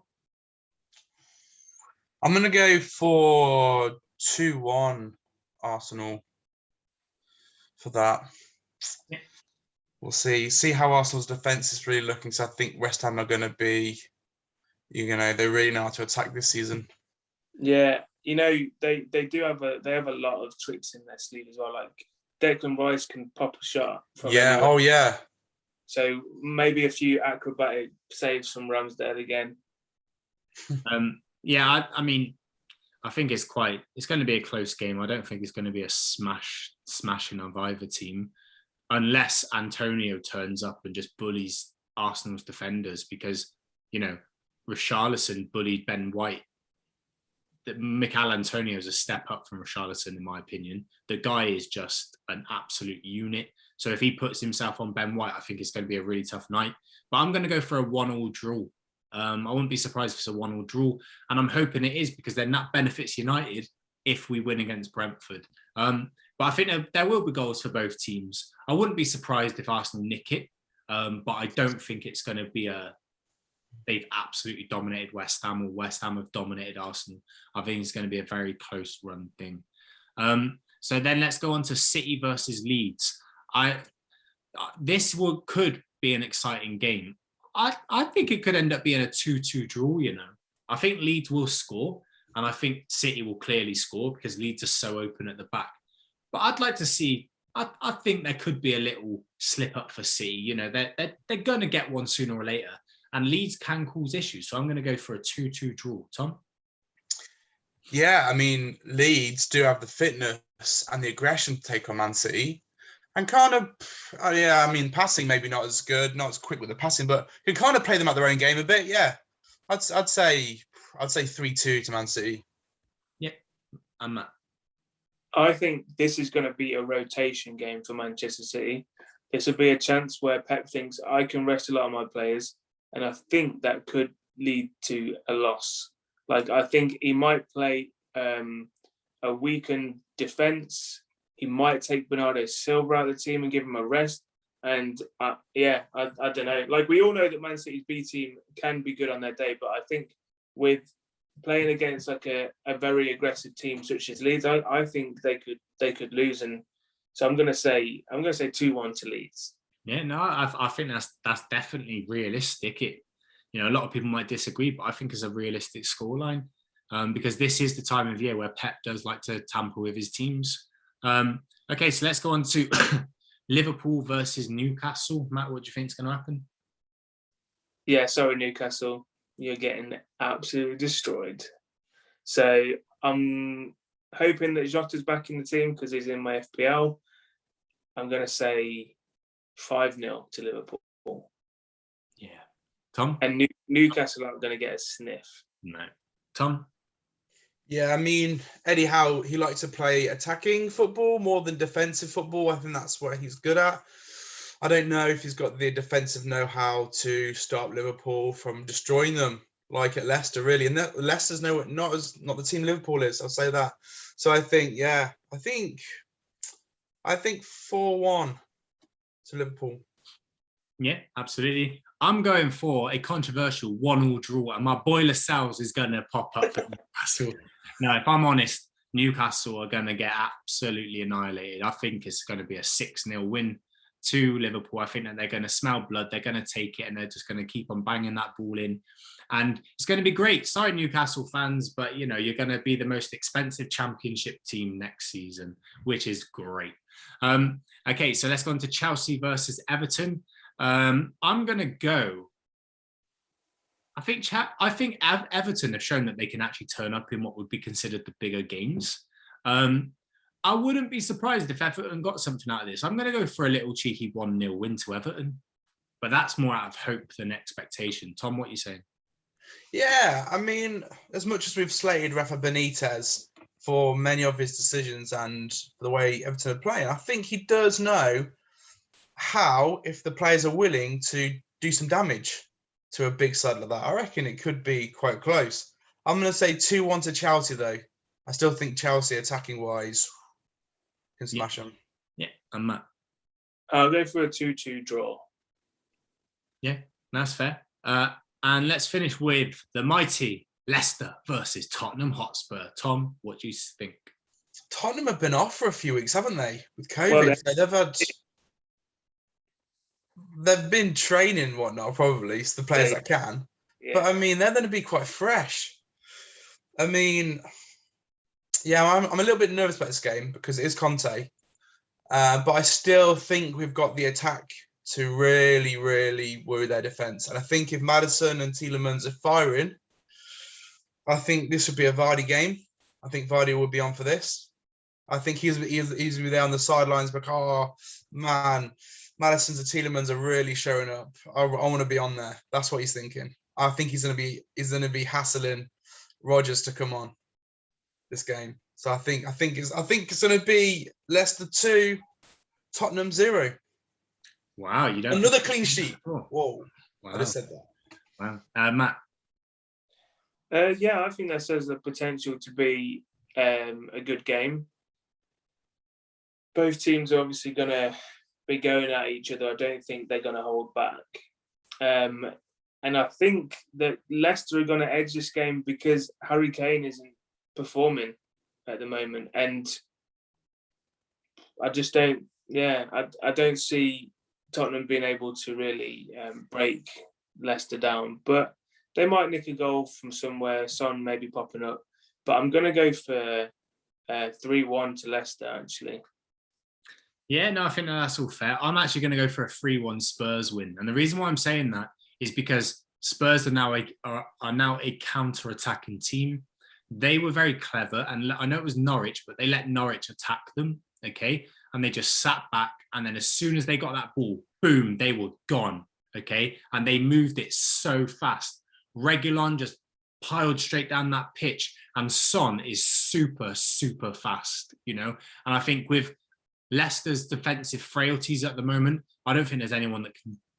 I'm going to go for 2-1 Arsenal for that. Yeah. We'll see how Arsenal's defence is really looking. So I think West Ham are going to be, they really know how to attack this season. Yeah, they have a lot of tricks in their sleeve as well. Like Declan Rice can pop a shot from anywhere. Oh yeah. So maybe a few acrobatic saves from Ramsdale again. I mean, I think it's going to be a close game. I don't think it's going to be a smashing of either team, unless Antonio turns up and just bullies Arsenal's defenders, because, Richarlison bullied Ben White. Mikel Antonio is a step up from Richarlison, in my opinion. The guy is just an absolute unit. So if he puts himself on Ben White, I think it's going to be a really tough night. But I'm going to go for a 1-1 draw. I wouldn't be surprised if it's a 1-1 draw. And I'm hoping it is, because then that benefits United if we win against Brentford. But I think there will be goals for both teams. I wouldn't be surprised if Arsenal nick it. But I don't think it's going to be they've absolutely dominated West Ham, or West Ham have dominated Arsenal. I think it's going to be a very close run thing. So then let's go on to City versus Leeds. This could be an exciting game. I think it could end up being a 2-2 draw, I think Leeds will score, and I think City will clearly score, because Leeds are so open at the back. But I'd like to see, I think there could be a little slip up for City. They're going to get one sooner or later, and Leeds can cause issues. So I'm going to go for a 2-2 draw. Tom? Yeah, I mean, Leeds do have the fitness and the aggression to take on Man City. And kind of, passing maybe not as good, not as quick with the passing, but can kind of play them at their own game a bit. Yeah, I'd say 3-2 to Man City. Yeah, I'm Matt. I think this is going to be a rotation game for Manchester City. This will be a chance where Pep thinks I can rest a lot of my players, and I think that could lead to a loss. Like, I think he might play a weakened defence. He might take Bernardo Silva out of the team and give him a rest. And I don't know. Like, we all know that Man City's B team can be good on their day, but I think with playing against like a very aggressive team such as Leeds, I think they could lose. And so I'm gonna say 2-1 to Leeds. Yeah, no, I think that's definitely realistic. A lot of people might disagree, but I think it's a realistic scoreline, because this is the time of year where Pep does like to tamper with his teams. Okay, so let's go on to Liverpool versus Newcastle. Matt, what do you think is going to happen? Yeah, sorry, Newcastle. You're getting absolutely destroyed. So I'm hoping that Jota's back in the team because he's in my FPL. I'm going to say 5-0 to Liverpool. Yeah. Tom? And Newcastle aren't going to get a sniff. No. Tom? Yeah, I mean, Eddie Howe, he likes to play attacking football more than defensive football. I think that's what he's good at. I don't know if he's got the defensive know-how to stop Liverpool from destroying them like at Leicester, really. And Leicester's not the team Liverpool is. I'll say that. So I think 4-1 to Liverpool. Yeah, absolutely. I'm going for a controversial 1-1 draw, and my boy Lascelles is going to pop up for Newcastle. Now, if I'm honest, Newcastle are going to get absolutely annihilated. I think it's going to be a 6-0 win to Liverpool. I think that they're going to smell blood. They're going to take it, and they're just going to keep on banging that ball in. And it's going to be great. Sorry, Newcastle fans, but, you know, you're going to be the most expensive championship team next season, which is great. Okay, so let's go on to Chelsea versus Everton. I'm going to go. I think Everton have shown that they can actually turn up in what would be considered the bigger games. I wouldn't be surprised if Everton got something out of this. I'm going to go for a little cheeky 1-0 win to Everton, but that's more out of hope than expectation. Tom, what are you saying? Yeah, I mean, as much as we've slated Rafa Benitez for many of his decisions and the way Everton are playing, I think he does know how, if the players are willing to do some damage to a big side like that. I reckon it could be quite close. I'm going to say 2-1 to Chelsea, though. I still think Chelsea, attacking-wise, can smash them. Yeah, and Matt? I'll go for a 2-2 draw. Yeah, that's fair. And let's finish with the mighty Leicester versus Tottenham Hotspur. Tom, what do you think? Tottenham have been off for a few weeks, haven't they? With COVID. They've been training and whatnot, probably. It's the players that can. Yeah. But, I mean, they're going to be quite fresh. I mean, yeah, I'm a little bit nervous about this game because it is Conte. But I still think we've got the attack to really, really worry their defence. And I think if Maddison and Tielemans are firing, I think this would be a Vardy game. I think Vardy will be on for this. I think he's be there on the sidelines, but, oh, man, Maddison's and Tielemans are really showing up. I want to be on there. That's what he's thinking. I think he's going to be hassling Rodgers to come on this game. So I think it's going to be Leicester 2, Tottenham 0. Wow, you don't another clean sheet. Oh. Whoa! Wow. I just said that. Wow, Matt. Yeah, I think that has the potential to be a good game. Both teams are obviously going to be going at each other. I don't think they're going to hold back. And I think that Leicester are going to edge this game because Harry Kane isn't performing at the moment. And I just don't, I don't see Tottenham being able to really break Leicester down. But they might nick a goal from somewhere, Son maybe popping up. But I'm going to go for 3-1 to Leicester, actually. Yeah, no, I think that's all fair. I'm actually going to go for a 3-1 Spurs win. And the reason why I'm saying that is because Spurs are now a counter-attacking team. They were very clever, and I know it was Norwich, but they let Norwich attack them, okay? And they just sat back, and then as soon as they got that ball, boom, they were gone, okay? And they moved it so fast. Reguilon just piled straight down that pitch, and Son is super, super fast, you know? And I think with Leicester's defensive frailties at the moment, I don't think there's anyone that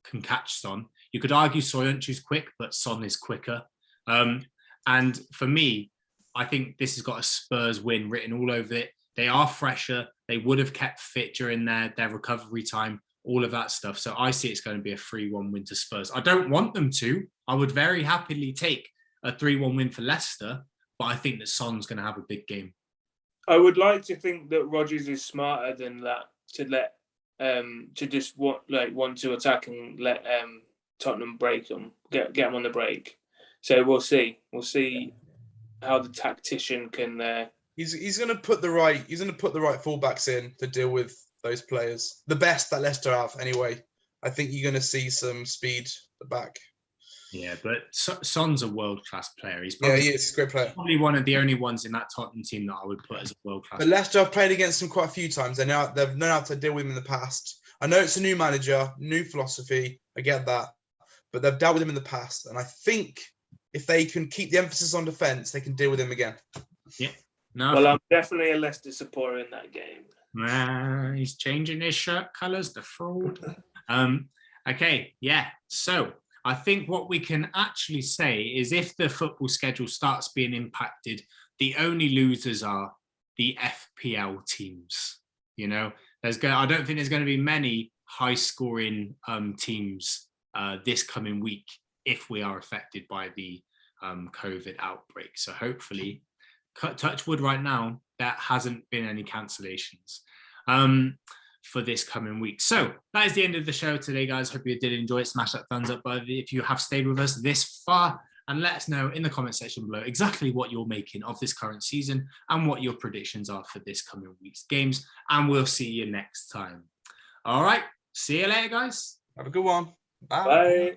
can catch Son. You could argue Soyuncu's quick, but Son is quicker. And for me, I think this has got a Spurs win written all over it. They are fresher. They would have kept fit during their recovery time, all of that stuff. So I see it's going to be a 3-1 win to Spurs. I don't want them to. I would very happily take a 3-1 win for Leicester, but I think that Son's going to have a big game. I would like to think that Rodgers is smarter than that to let to just want to attack and let Tottenham break them, get them on the break. So we'll see. We'll see how the tactician can. He's going to put the right fullbacks in to deal with those players. The best that Leicester have, anyway. I think you're going to see some speed at the back. Yeah, but Son's a world-class player. He is a great player. Probably one of the only ones in that Tottenham team that I would put as a world-class player. But Leicester have played against him quite a few times. They've known how to deal with him in the past. I know it's a new manager, new philosophy. I get that. But they've dealt with him in the past. And I think if they can keep the emphasis on defence, they can deal with him again. Yeah. No. Well, I'm definitely a Leicester supporter in that game. He's changing his shirt colours, the fraud. Okay, yeah. So I think what we can actually say is if the football schedule starts being impacted, the only losers are the FPL teams. You know, I don't think there's going to be many high-scoring teams this coming week if we are affected by the COVID outbreak. So hopefully, touch wood right now, there hasn't been any cancellations for this coming week. So that is the end of the show today, guys. Hope you did enjoy it. Smash that thumbs up button if you have stayed with us this far, and let us know in the comment section below exactly what you're making of this current season and what your predictions are for this coming week's games. And we'll see you next time. All right. See you later, guys. Have a good one. Bye. Bye.